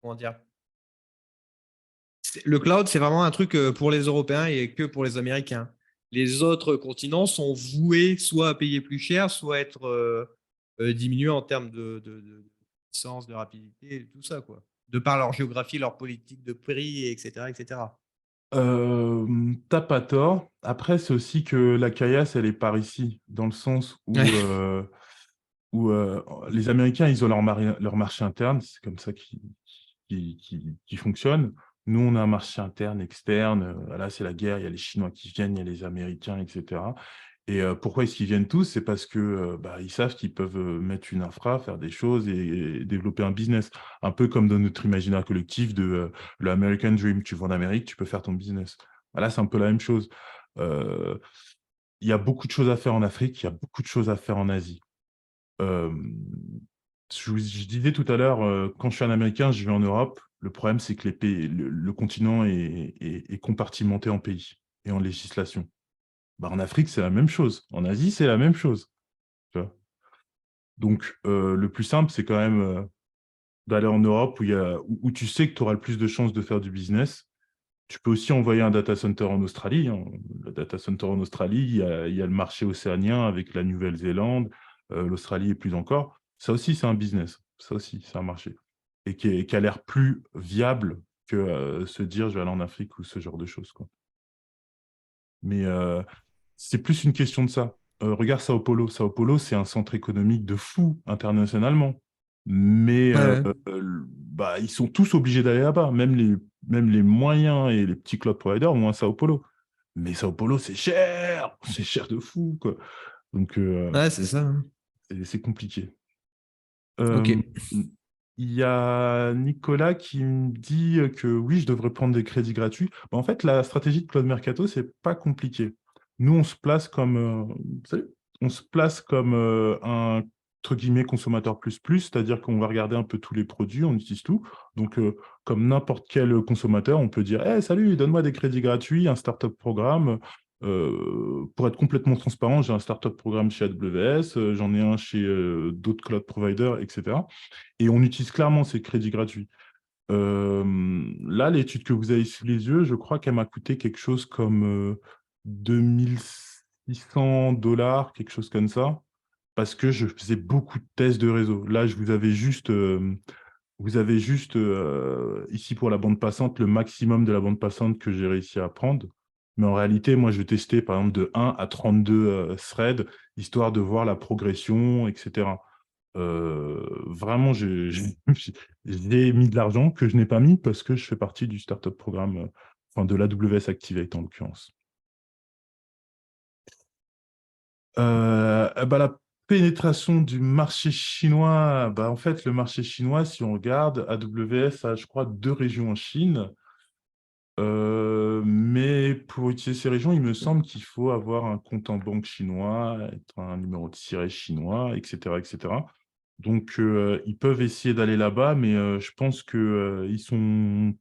comment dire, le cloud, c'est vraiment un truc pour les Européens et que pour les Américains. Les autres continents sont voués soit à payer plus cher, soit à être diminués en termes de puissance, de rapidité, et tout ça, quoi. De par leur géographie, leur politique de prix, etc., etc. T'as pas tort. Après, c'est aussi que la caillasse, elle est par ici, dans le sens où, Ouais. les Américains, ils ont leur marché interne, c'est comme ça qui fonctionne. Nous, on a un marché interne, externe. Là, c'est la guerre, il y a les Chinois qui viennent, il y a les Américains, etc. Et pourquoi est-ce qu'ils viennent tous? C'est parce que ils savent qu'ils peuvent mettre une infra, faire des choses et développer un business. Un peu comme dans notre imaginaire collectif de le American Dream. Tu vas en Amérique, tu peux faire ton business. Voilà, c'est un peu la même chose. Euh, Il y a beaucoup de choses à faire en Afrique, il y a beaucoup de choses à faire en Asie. Euh, je disais tout à l'heure, quand je suis un Américain, je vais en Europe. Le problème, c'est que les pays, le continent est compartimenté en pays et en législation. En Afrique, c'est la même chose. En Asie, c'est la même chose. Tu vois. Donc, le plus simple, c'est quand même d'aller en Europe où tu sais que tu auras le plus de chances de faire du business. Tu peux aussi envoyer un data center en Australie, hein. Le data center en Australie, il y a le marché océanien avec la Nouvelle-Zélande, l'Australie et plus encore. Ça aussi, c'est un business. Ça aussi, c'est un marché. Et qui a l'air plus viable que se dire je vais aller en Afrique ou ce genre de choses, quoi. Mais c'est plus une question de ça. Regarde Sao Paulo. Sao Paulo, c'est un centre économique de fou internationalement. Mais Ouais, ouais. ils sont tous obligés d'aller là-bas. Même les moyens et les petits cloud providers vont à Sao Paulo. Mais Sao Paulo, c'est cher. C'est cher de fou, quoi. Donc, Ouais, c'est ça, hein. c'est compliqué. Ok. Euh, il y a Nicolas qui me dit que oui, je devrais prendre des crédits gratuits. En fait, la stratégie de Cloud Mercato, c'est pas compliqué. Nous, on se place comme, salut. On se place comme un entre guillemets consommateur plus plus, c'est-à-dire qu'on va regarder un peu tous les produits, on utilise tout. Donc, comme n'importe quel consommateur, on peut dire, hey, salut, donne-moi des crédits gratuits, un startup programme. Pour être complètement transparent, j'ai un startup programme chez AWS, j'en ai un chez d'autres cloud providers, etc. Et on utilise clairement ces crédits gratuits. Là, l'étude que vous avez sous les yeux, je crois qu'elle m'a coûté quelque chose comme 2600 $, quelque chose comme ça. parce que je faisais beaucoup de tests de réseau. Là, vous avez juste ici pour la bande passante, le maximum de la bande passante que j'ai réussi à prendre. Mais en réalité, moi, je testais par exemple de 1 à 32 threads, histoire de voir la progression, etc. Vraiment, j'ai mis de l'argent que je n'ai pas mis parce que je fais partie du startup programme, enfin de l'AWS Activate en l'occurrence. Bah, la pénétration du marché chinois, bah, en fait, le marché chinois, si on regarde, AWS a, je crois, 2 régions en Chine. Mais pour utiliser ces régions, il me semble qu'il faut avoir un compte en banque chinois, être un numéro de siret chinois, etc., etc. Donc, ils peuvent essayer d'aller là-bas, mais je pense qu'ils sont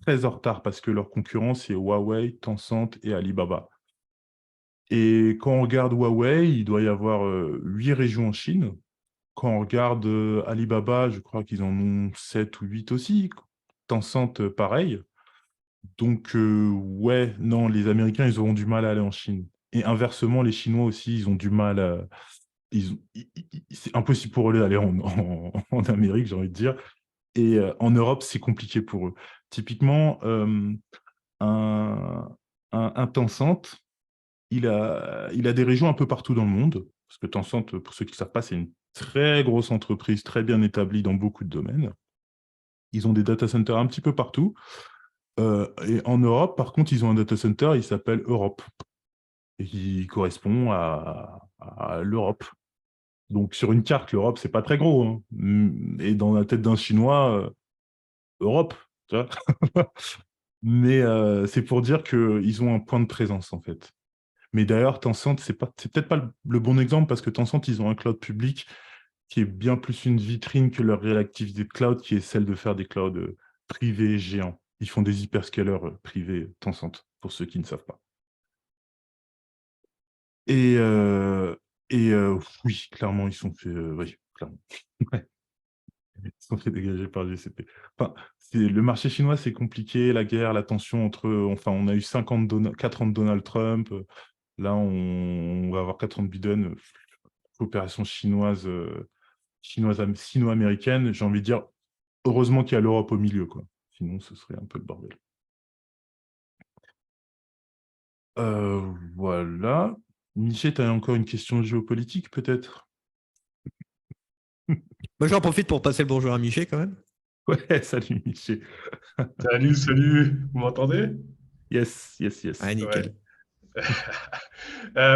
très en retard parce que leur concurrent, c'est Huawei, Tencent et Alibaba. Et quand on regarde Huawei, il doit y avoir 8 régions en Chine. Quand on regarde Alibaba, je crois qu'ils en ont 7 ou 8 aussi. Tencent, pareil. Donc, ouais, non, les Américains, ils auront du mal à aller en Chine. Et inversement, les Chinois aussi, ils ont du mal à... C'est impossible pour eux d'aller en Amérique, j'ai envie de dire. Et en Europe, c'est compliqué pour eux. Typiquement, un, un Tencent, il a des régions un peu partout dans le monde. Parce que Tencent, pour ceux qui ne savent pas, c'est une très grosse entreprise, très bien établie dans beaucoup de domaines. Ils ont des data centers un petit peu partout. Et en Europe, par contre, ils ont un data center, il s'appelle Europe, et qui correspond à l'Europe. Donc sur une carte, l'Europe, c'est pas très gros, hein. Et dans la tête d'un Chinois, Europe, tu vois. Mais c'est pour dire qu'ils ont un point de présence, en fait. Mais d'ailleurs, Tencent, c'est peut-être pas le bon exemple, parce que Tencent, ils ont un cloud public qui est bien plus une vitrine que leur réelle activité de cloud, qui est celle de faire des clouds privés géants. Ils font des hyperscalers privés Tencent, pour ceux qui ne savent pas. Et, oui, clairement, ils sont fait, oui, clairement. Ouais, ils sont fait dégager par GCP. Enfin, le marché chinois, c'est compliqué, la guerre, la tension entre, enfin, on a eu 4 ans de Donald Trump, là, on va avoir 4 ans de Biden, coopération chinoise, sino-américaine, j'ai envie de dire, heureusement qu'il y a l'Europe au milieu, quoi. Sinon, ce serait un peu le bordel. Voilà. Michel, tu as encore une question géopolitique, peut-être? Moi, j'en profite pour passer le bonjour à Miché quand même. Ouais, salut Michel. Salut, salut, vous m'entendez? Yes, yes, Ah, yes. Ouais. nickel.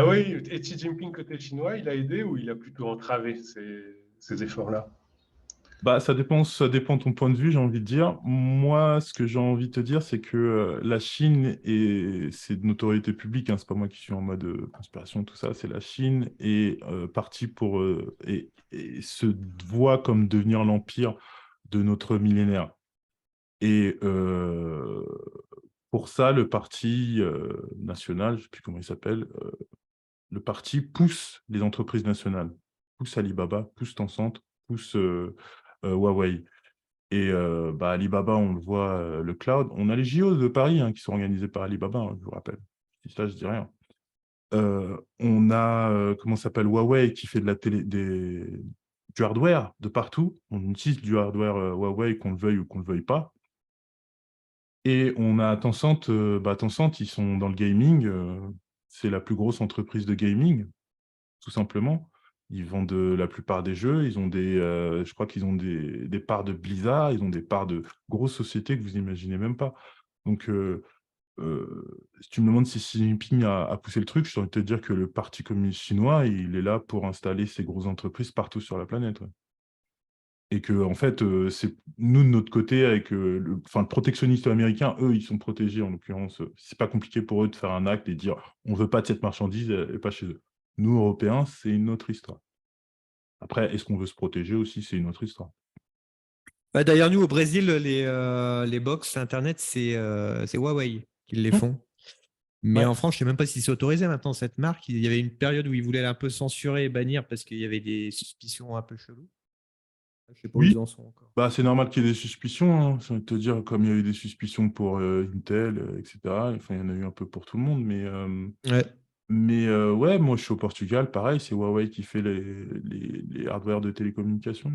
Oui, et Xi Jinping côté chinois, il a aidé ou il a plutôt entravé ces efforts-là? Bah, ça dépend de ton point de vue, j'ai envie de dire. Moi, ce que j'ai envie de te dire, c'est que la Chine, et c'est de notoriété publique, hein, c'est pas moi qui suis en mode conspiration, tout ça, c'est la Chine est partie pour, et se voit comme devenir l'empire de notre millénaire. Et pour ça, le parti national, je ne sais plus comment il s'appelle, le parti pousse les entreprises nationales, pousse Alibaba, pousse Tencent, pousse Huawei. Et bah, Alibaba, on le voit, le cloud. On a les JO de Paris hein, qui sont organisés par Alibaba, hein, je vous rappelle. Si ça, je dis rien. On a, comment ça s'appelle, Huawei qui fait de la télé, du hardware de partout. On utilise du hardware Huawei, qu'on le veuille ou qu'on ne le veuille pas. Et on a Tencent, bah, Tencent, ils sont dans le gaming. C'est la plus grosse entreprise de gaming, tout simplement. Ils vendent la plupart des jeux. Ils ont je crois qu'ils ont des parts de Blizzard. Ils ont des parts de grosses sociétés que vous imaginez même pas. Donc, si tu me demandes si Xi Jinping a poussé le truc, je saurais te dire que le Parti communiste chinois, il est là pour installer ces grosses entreprises partout sur la planète. Ouais. Et que, en fait, c'est nous, de notre côté, avec enfin, le protectionniste américain, eux, ils sont protégés, en l'occurrence. C'est pas compliqué pour eux de faire un acte et dire on veut pas de cette marchandise, elle est pas chez eux. Nous, Européens, c'est une autre histoire. Après, est-ce qu'on veut se protéger aussi, c'est une autre histoire. Bah, d'ailleurs, nous, au Brésil, les box Internet, c'est Huawei qui les font. Mais Ouais. en France, je ne sais même pas si c'est autorisé maintenant, cette marque. Il y avait une période où ils voulaient un peu censurer et bannir parce qu'il y avait des suspicions un peu cheloues. Je ne sais pas où Oui, ils en sont encore. bah, c'est normal qu'il y ait des suspicions. Hein. J'ai envie de te dire, comme il y a eu des suspicions pour Intel, etc. Enfin, il y en a eu un peu pour tout le monde, Ouais. Mais ouais, moi, je suis au Portugal, pareil, c'est Huawei qui fait les hardware de télécommunication.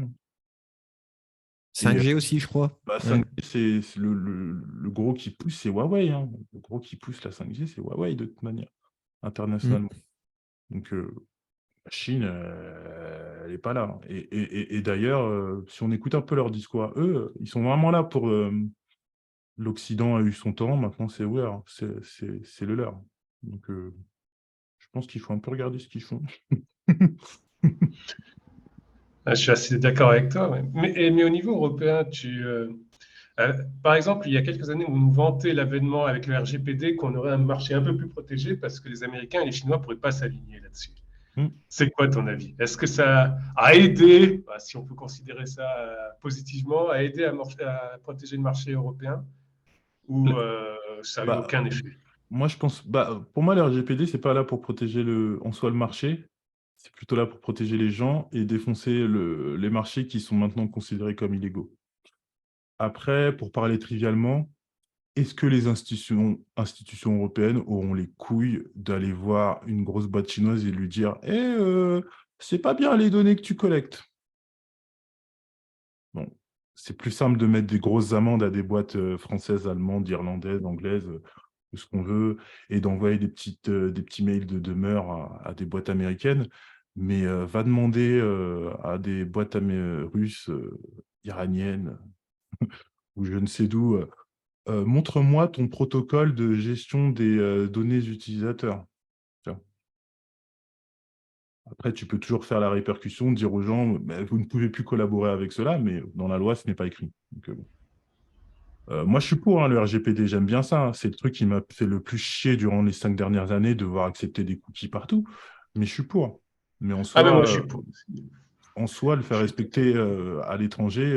Et 5G aussi, je crois. bah, Ouais. 5G, c'est le gros qui pousse, c'est Huawei, hein. Le gros qui pousse la 5G, c'est Huawei de toute manière, internationalement. Mm. Donc, la Chine, elle n'est pas là, hein. Et d'ailleurs, si on écoute un peu leur discours à eux, ils sont vraiment là pour l'Occident a eu son temps, maintenant c'est ouais, hein, c'est le leur. Donc, je pense qu'il faut un peu regarder ce qu'ils font. Ah, je suis assez d'accord avec toi. Ouais. Mais au niveau européen, par exemple, il y a quelques années, on nous vantait l'avènement avec le RGPD qu'on aurait un marché un peu plus protégé parce que les Américains et les Chinois ne pourraient pas s'aligner là-dessus. Hmm. C'est quoi ton avis? Est-ce que ça a aidé, bah, si on peut considérer ça positivement, a aidé à protéger le marché européen ou ça n'a eu Bah, aucun effet? moi, je pense, bah, pour moi, le RGPD, c'est pas là pour protéger en soi le marché, c'est plutôt là pour protéger les gens et défoncer les marchés qui sont maintenant considérés comme illégaux. Après, pour parler trivialement, est-ce que les institutions européennes auront les couilles d'aller voir une grosse boîte chinoise et lui dire c'est pas bien les données que tu collectes? Bon, c'est plus simple de mettre des grosses amendes à des boîtes françaises, allemandes, irlandaises, anglaises, tout ce qu'on veut, et d'envoyer des petits mails de demeure à des boîtes américaines. Mais va demander à des boîtes russes, iraniennes, ou je ne sais d'où, montre-moi ton protocole de gestion des données utilisateurs. Tiens. Après, tu peux toujours faire la répercussion, dire aux gens, bah, vous ne pouvez plus collaborer avec cela, mais dans la loi, ce n'est pas écrit. Donc, bon. Moi, je suis pour hein, le RGPD, j'aime bien ça, hein. C'est le truc qui m'a fait le plus chier durant les 5 dernières années, de devoir accepter des cookies partout. Mais je suis pour. Mais Ah ben moi je suis pour. en soi le Je faire suis tout respecter à l'étranger,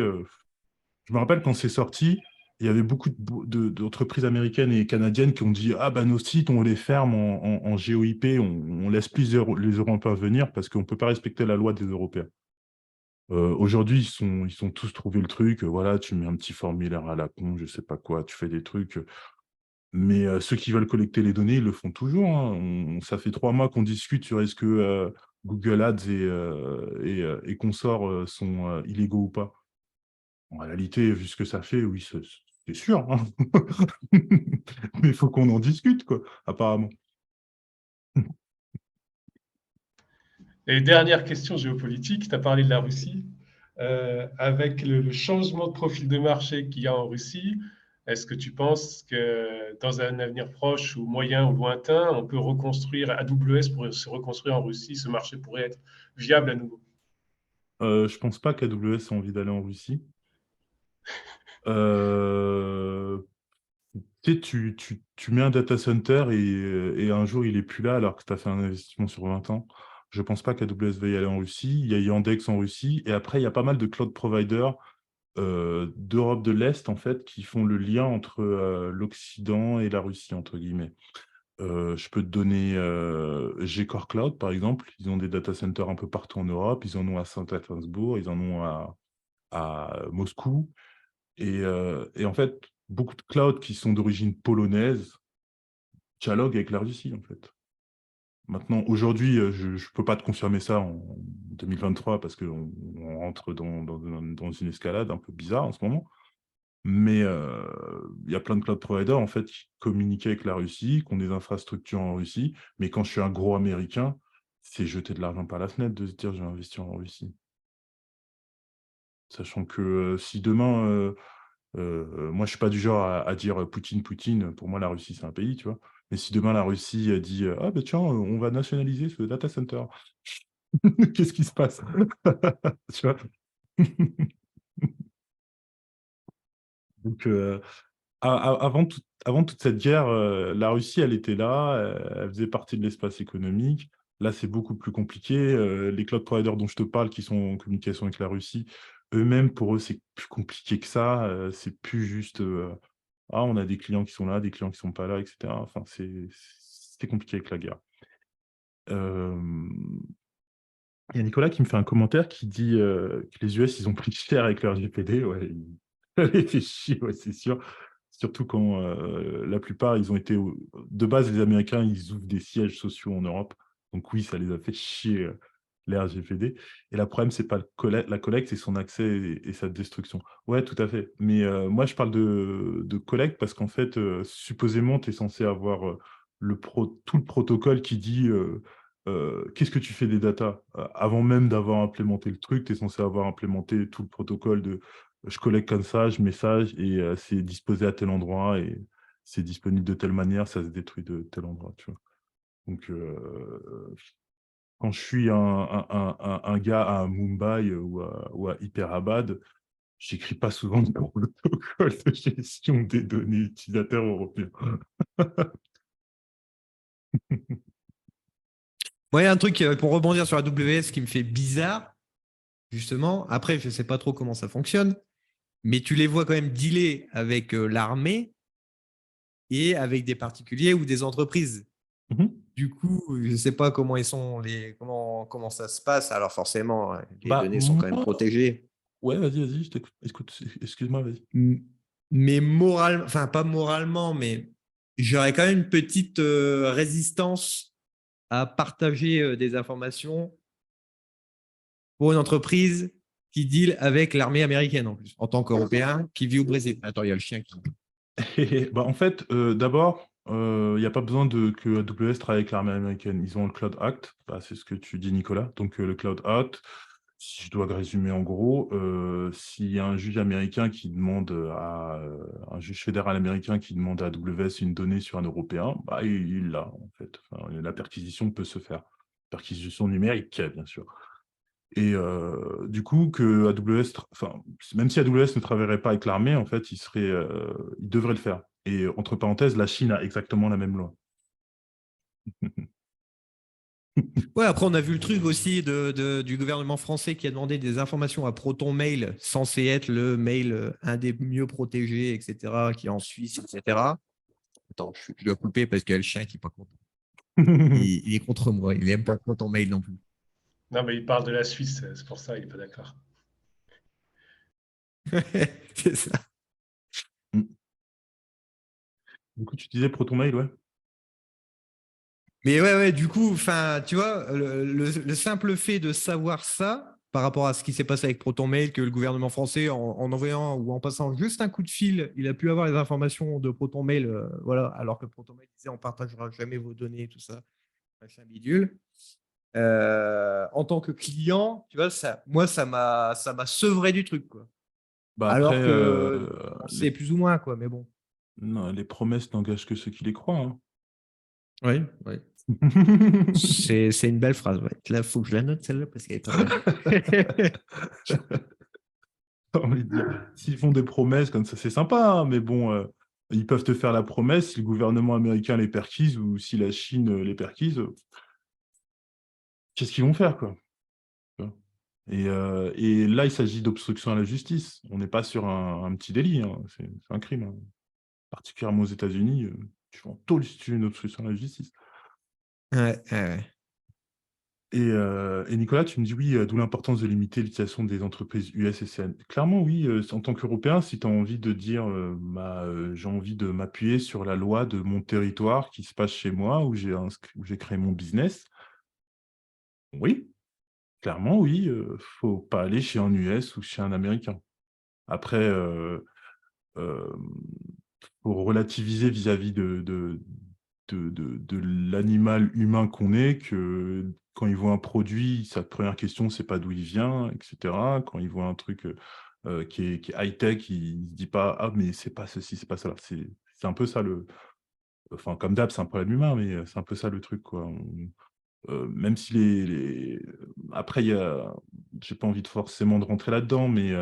je me rappelle quand c'est sorti, il y avait beaucoup d'entreprises américaines et canadiennes qui ont dit ah ben nos sites, on les ferme en GeoIP, on laisse plus les Européens venir parce qu'on ne peut pas respecter la loi des Européens. Aujourd'hui, ils sont tous trouvé le truc, voilà, tu mets un petit formulaire à la con, je sais pas quoi, tu fais des trucs. Mais ceux qui veulent collecter les données, ils le font toujours, hein. Ça fait 3 mois qu'on discute sur est-ce que Google Ads et consorts sont illégaux ou pas. En réalité, vu ce que ça fait, oui, c'est sûr, hein. Mais il faut qu'on en discute, quoi, apparemment. Et dernière question géopolitique, tu as parlé de la Russie. Avec le changement de profil de marché qu'il y a en Russie, est-ce que tu penses que dans un avenir proche ou moyen ou lointain, on peut reconstruire AWS pour se reconstruire en Russie, ce marché pourrait être viable à nouveau? Je pense pas qu'AWS a envie d'aller en Russie. Euh, Tu sais, tu mets un data center et un jour il est plus là alors que tu as fait un investissement sur 20 ans. Je pense pas qu'AWS veuille aller en Russie. Il y a Yandex en Russie. Et après, il y a pas mal de cloud providers d'Europe de l'Est, en fait, qui font le lien entre l'Occident et la Russie, entre guillemets. Je peux te donner Gcore Cloud, par exemple. Ils ont des data centers un peu partout en Europe. Ils en ont à Saint-Pétersbourg, ils en ont à Moscou. Et en fait, beaucoup de clouds qui sont d'origine polonaise dialoguent avec la Russie, en fait. Maintenant, aujourd'hui, je ne peux pas te confirmer ça en 2023 parce qu'on rentre dans une escalade un peu bizarre en ce moment. Mais il y a plein de cloud providers en fait, qui communiquent avec la Russie, qui ont des infrastructures en Russie. Mais quand je suis un gros Américain, c'est jeter de l'argent par la fenêtre de se dire je vais investir en Russie. Sachant que si demain, moi, je suis pas du genre à dire Poutine, Poutine. Pour moi, la Russie, c'est un pays, tu vois. Mais si demain la Russie dit ah ben tiens, on va nationaliser ce data center, qu'est-ce qui se passe? Tu vois? Donc, avant toute cette guerre, la Russie, elle était là, elle faisait partie de l'espace économique. Là, c'est beaucoup plus compliqué. Les cloud providers dont je te parle, qui sont en communication avec la Russie, eux-mêmes, pour eux, c'est plus compliqué que ça. C'est plus juste ah, on a des clients qui sont là, des clients qui sont pas là, etc. Enfin, c'est compliqué avec la guerre. Il y a Nicolas qui me fait un commentaire qui dit que les US, ils ont pris cher avec leur GPD. Ouais, il réfléchit, ouais, c'est sûr. Surtout quand la plupart, ils ont été... De base, les Américains, ils ouvrent des sièges sociaux en Europe. Donc oui, ça les a fait chier, les RGPD. Et le problème, c'est pas la collecte, c'est son accès et sa destruction. Ouais, tout à fait. Mais moi, je parle de collecte parce qu'en fait, supposément, tu es censé avoir tout le protocole qui dit qu'est-ce que tu fais des datas. Avant même d'avoir implémenté le truc, tu es censé avoir implémenté tout le protocole de je collecte comme ça, je message et c'est disposé à tel endroit et c'est disponible de telle manière, ça se détruit de tel endroit, tu vois. Donc, quand je suis un gars à Mumbai ou à Hyperabad, j'écris pas souvent de protocole de gestion des données utilisateurs européens. Moi, il y a un truc pour rebondir sur AWS qui me fait bizarre, justement. Après, je ne sais pas trop comment ça fonctionne, mais tu les vois quand même dealer avec l'armée et avec des particuliers ou des entreprises. Du coup, je ne sais pas comment ils sont comment ça se passe. Alors forcément, les Bah, données sont quand même moi, protégées. ouais, vas-y, je t'écoute. Excuse-moi, vas-y. Mais moralement, enfin pas moralement, mais j'aurais quand même une petite résistance à partager des informations pour une entreprise qui deal avec l'armée américaine en plus, en tant qu'Européen qui vit au Brésil. Attends, il y a le chien qui... Bah, en fait, d'abord, il n'y a pas besoin que AWS travaille avec l'armée américaine. Ils ont le Cloud Act, bah, c'est ce que tu dis, Nicolas. Donc, le Cloud Act, si je dois résumer en gros, s'il y a un juge américain qui demande un juge fédéral américain qui demande à AWS une donnée sur un Européen, bah, il l'a, en fait. Enfin, la perquisition peut se faire. Perquisition numérique, bien sûr. Et du coup, que AWS, enfin, même si AWS ne travaillerait pas avec l'armée, en fait, il devrait le faire. Et entre parenthèses, la Chine a exactement la même loi. Ouais, après, on a vu le truc aussi du gouvernement français qui a demandé des informations à Proton Mail, censé être le mail un des mieux protégés, etc., qui est en Suisse, etc. Attends, je dois couper parce qu'il y a le chien qui n'est pas content. Il est contre moi, il n'aime pas Proton Mail non plus. Non, mais il parle de la Suisse, c'est pour ça, il n'est pas d'accord. C'est ça. Du coup, tu disais ProtonMail, ouais. Mais ouais, du coup, tu vois, le simple fait de savoir ça par rapport à ce qui s'est passé avec ProtonMail, que le gouvernement français, en envoyant ou en passant juste un coup de fil, il a pu avoir les informations de ProtonMail, voilà, alors que ProtonMail disait on partagera jamais vos données, tout ça, machin bidule. En tant que client, tu vois, moi, ça m'a sevré du truc, quoi. Bah après, Alors que on sait plus ou moins, quoi, mais bon. non, les promesses n'engagent que ceux qui les croient. Hein. Oui, oui. C'est une belle phrase. Ouais. Là, il faut que je la note, celle-là, parce qu'elle est pas mal. J'ai envie de dire, s'ils font des promesses comme ça, c'est sympa, hein, mais bon, ils peuvent te faire la promesse si le gouvernement américain les perquise ou si la Chine les perquise. Qu'est-ce qu'ils vont faire, quoi? Et là, il s'agit d'obstruction à la justice. On n'est pas sur un petit délit, hein. C'est un crime. Hein. Particulièrement aux États-Unis, tu vas en taule si tu fais une obstruction à la justice. Ouais. Et Nicolas, tu me dis oui, d'où l'importance de limiter l'utilisation des entreprises US et CN. Clairement, oui, en tant qu'Européen, si tu as envie de dire j'ai envie de m'appuyer sur la loi de mon territoire qui se passe chez moi, où j'ai créé mon business, oui, clairement, oui, faut pas aller chez un US ou chez un Américain. Après, pour relativiser vis-à-vis de l'animal humain qu'on est, que quand ils voient un produit, sa première question, c'est pas d'où il vient, etc. Quand ils voient un truc qui est high-tech, ils ne se disent pas « Ah, mais c'est pas ceci, c'est pas ça. » C'est un peu ça le... Enfin, comme d'hab, c'est un problème humain, mais c'est un peu ça le truc, quoi. Même si Après, j'ai pas envie forcément de rentrer là-dedans, mais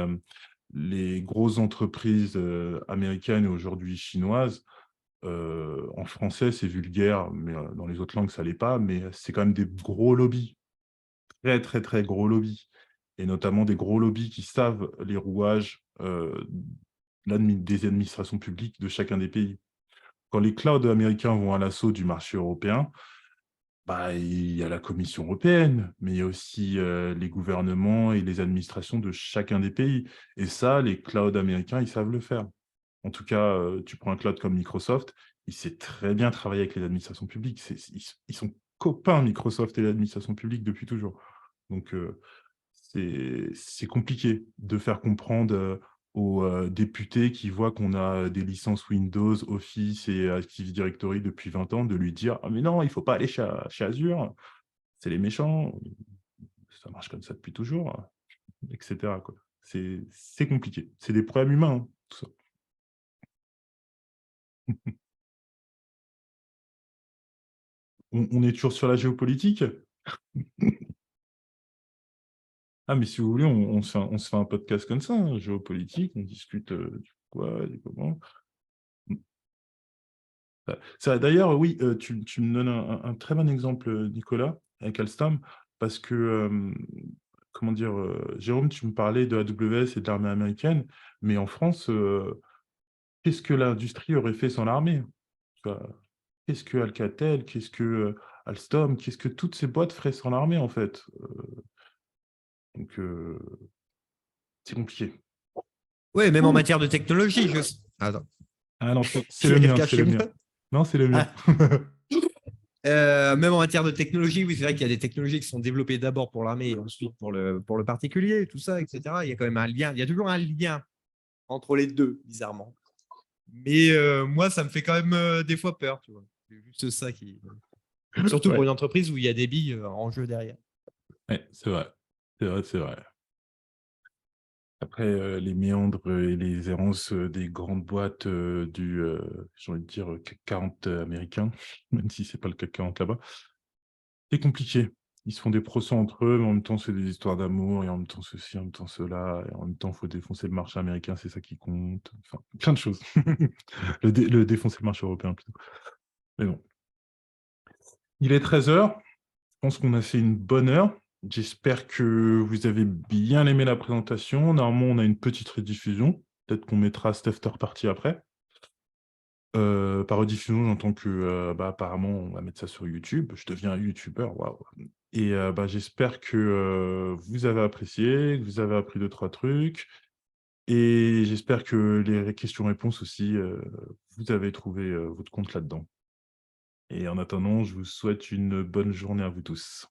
les grosses entreprises américaines et aujourd'hui chinoises, en français, c'est vulgaire, mais dans les autres langues, ça l'est pas, mais c'est quand même des gros lobbies, très, très, très gros lobbies, et notamment des gros lobbies qui savent les rouages des administrations publiques de chacun des pays. Quand les clouds américains vont à l'assaut du marché européen, bah, il y a la Commission européenne, mais il y a aussi les gouvernements et les administrations de chacun des pays. Et ça, les clouds américains, ils savent le faire. En tout cas, tu prends un cloud comme Microsoft, il sait très bien travailler avec les administrations publiques. Ils sont copains, Microsoft et l'administration publique, depuis toujours. Donc, c'est compliqué de faire comprendre aux députés qui voient qu'on a des licences Windows, Office et Active Directory depuis 20 ans, de lui dire: «Ah mais non, il ne faut pas aller chez Azure, c'est les méchants, ça marche comme ça depuis toujours», et cetera, quoi. C'est compliqué. C'est des problèmes humains, hein, tout ça. On est toujours sur la géopolitique? Ah, mais si vous voulez, on se fait un podcast comme ça, hein, géopolitique, on discute, du pourquoi, du comment. Mmh. Ça d'ailleurs, oui, tu me donnes un très bon exemple, Nicolas, avec Alstom, parce que, comment dire? Jérôme, tu me parlais de AWS et de l'armée américaine, mais en France, qu'est-ce que l'industrie aurait fait sans l'armée? Tu vois? Qu'est-ce que Alcatel? Qu'est-ce que, Alstom? Qu'est-ce que toutes ces boîtes feraient sans l'armée, en fait? Donc, c'est compliqué. Ouais, même en Ouh! matière de technologie. Attends, Ah non, c'est il y le a mien, quelqu'un c'est chez le moi. mien. Non, c'est le mien. Ah. Même en matière de technologie, oui, c'est vrai qu'il y a des technologies qui sont développées d'abord pour l'armée et ensuite pour le particulier, tout ça, etc. Il y a quand même un lien, il y a toujours un lien entre les deux, bizarrement. Mais moi, ça me fait quand même des fois peur, tu vois. C'est juste ça qui. Surtout pour Ouais, une entreprise où il y a des billes en jeu derrière. ouais, c'est vrai. C'est vrai, c'est vrai. Après, les méandres et les errances, des grandes boîtes, j'ai envie de dire, CAC 40 américain, même si c'est pas le CAC 40 là-bas, c'est compliqué. Ils se font des procès entre eux, mais en même temps, c'est des histoires d'amour et en même temps ceci, en même temps cela et en même temps, il faut défoncer le marché américain, c'est ça qui compte. Enfin, plein de choses. Le défoncer le marché européen plutôt. Mais bon. Il est 13 heures. Je pense qu'on a fait une bonne heure. J'espère que vous avez bien aimé la présentation. Normalement, on a une petite rediffusion. Peut-être qu'on mettra cette after party après. Par rediffusion, j'entends que, bah, apparemment, on va mettre ça sur YouTube. Je deviens un youtubeur, waouh! Et bah, j'espère que, vous avez apprécié, que vous avez appris 2-3 trucs et j'espère que les questions-réponses aussi, vous avez trouvé, votre compte là-dedans. Et en attendant, je vous souhaite une bonne journée à vous tous.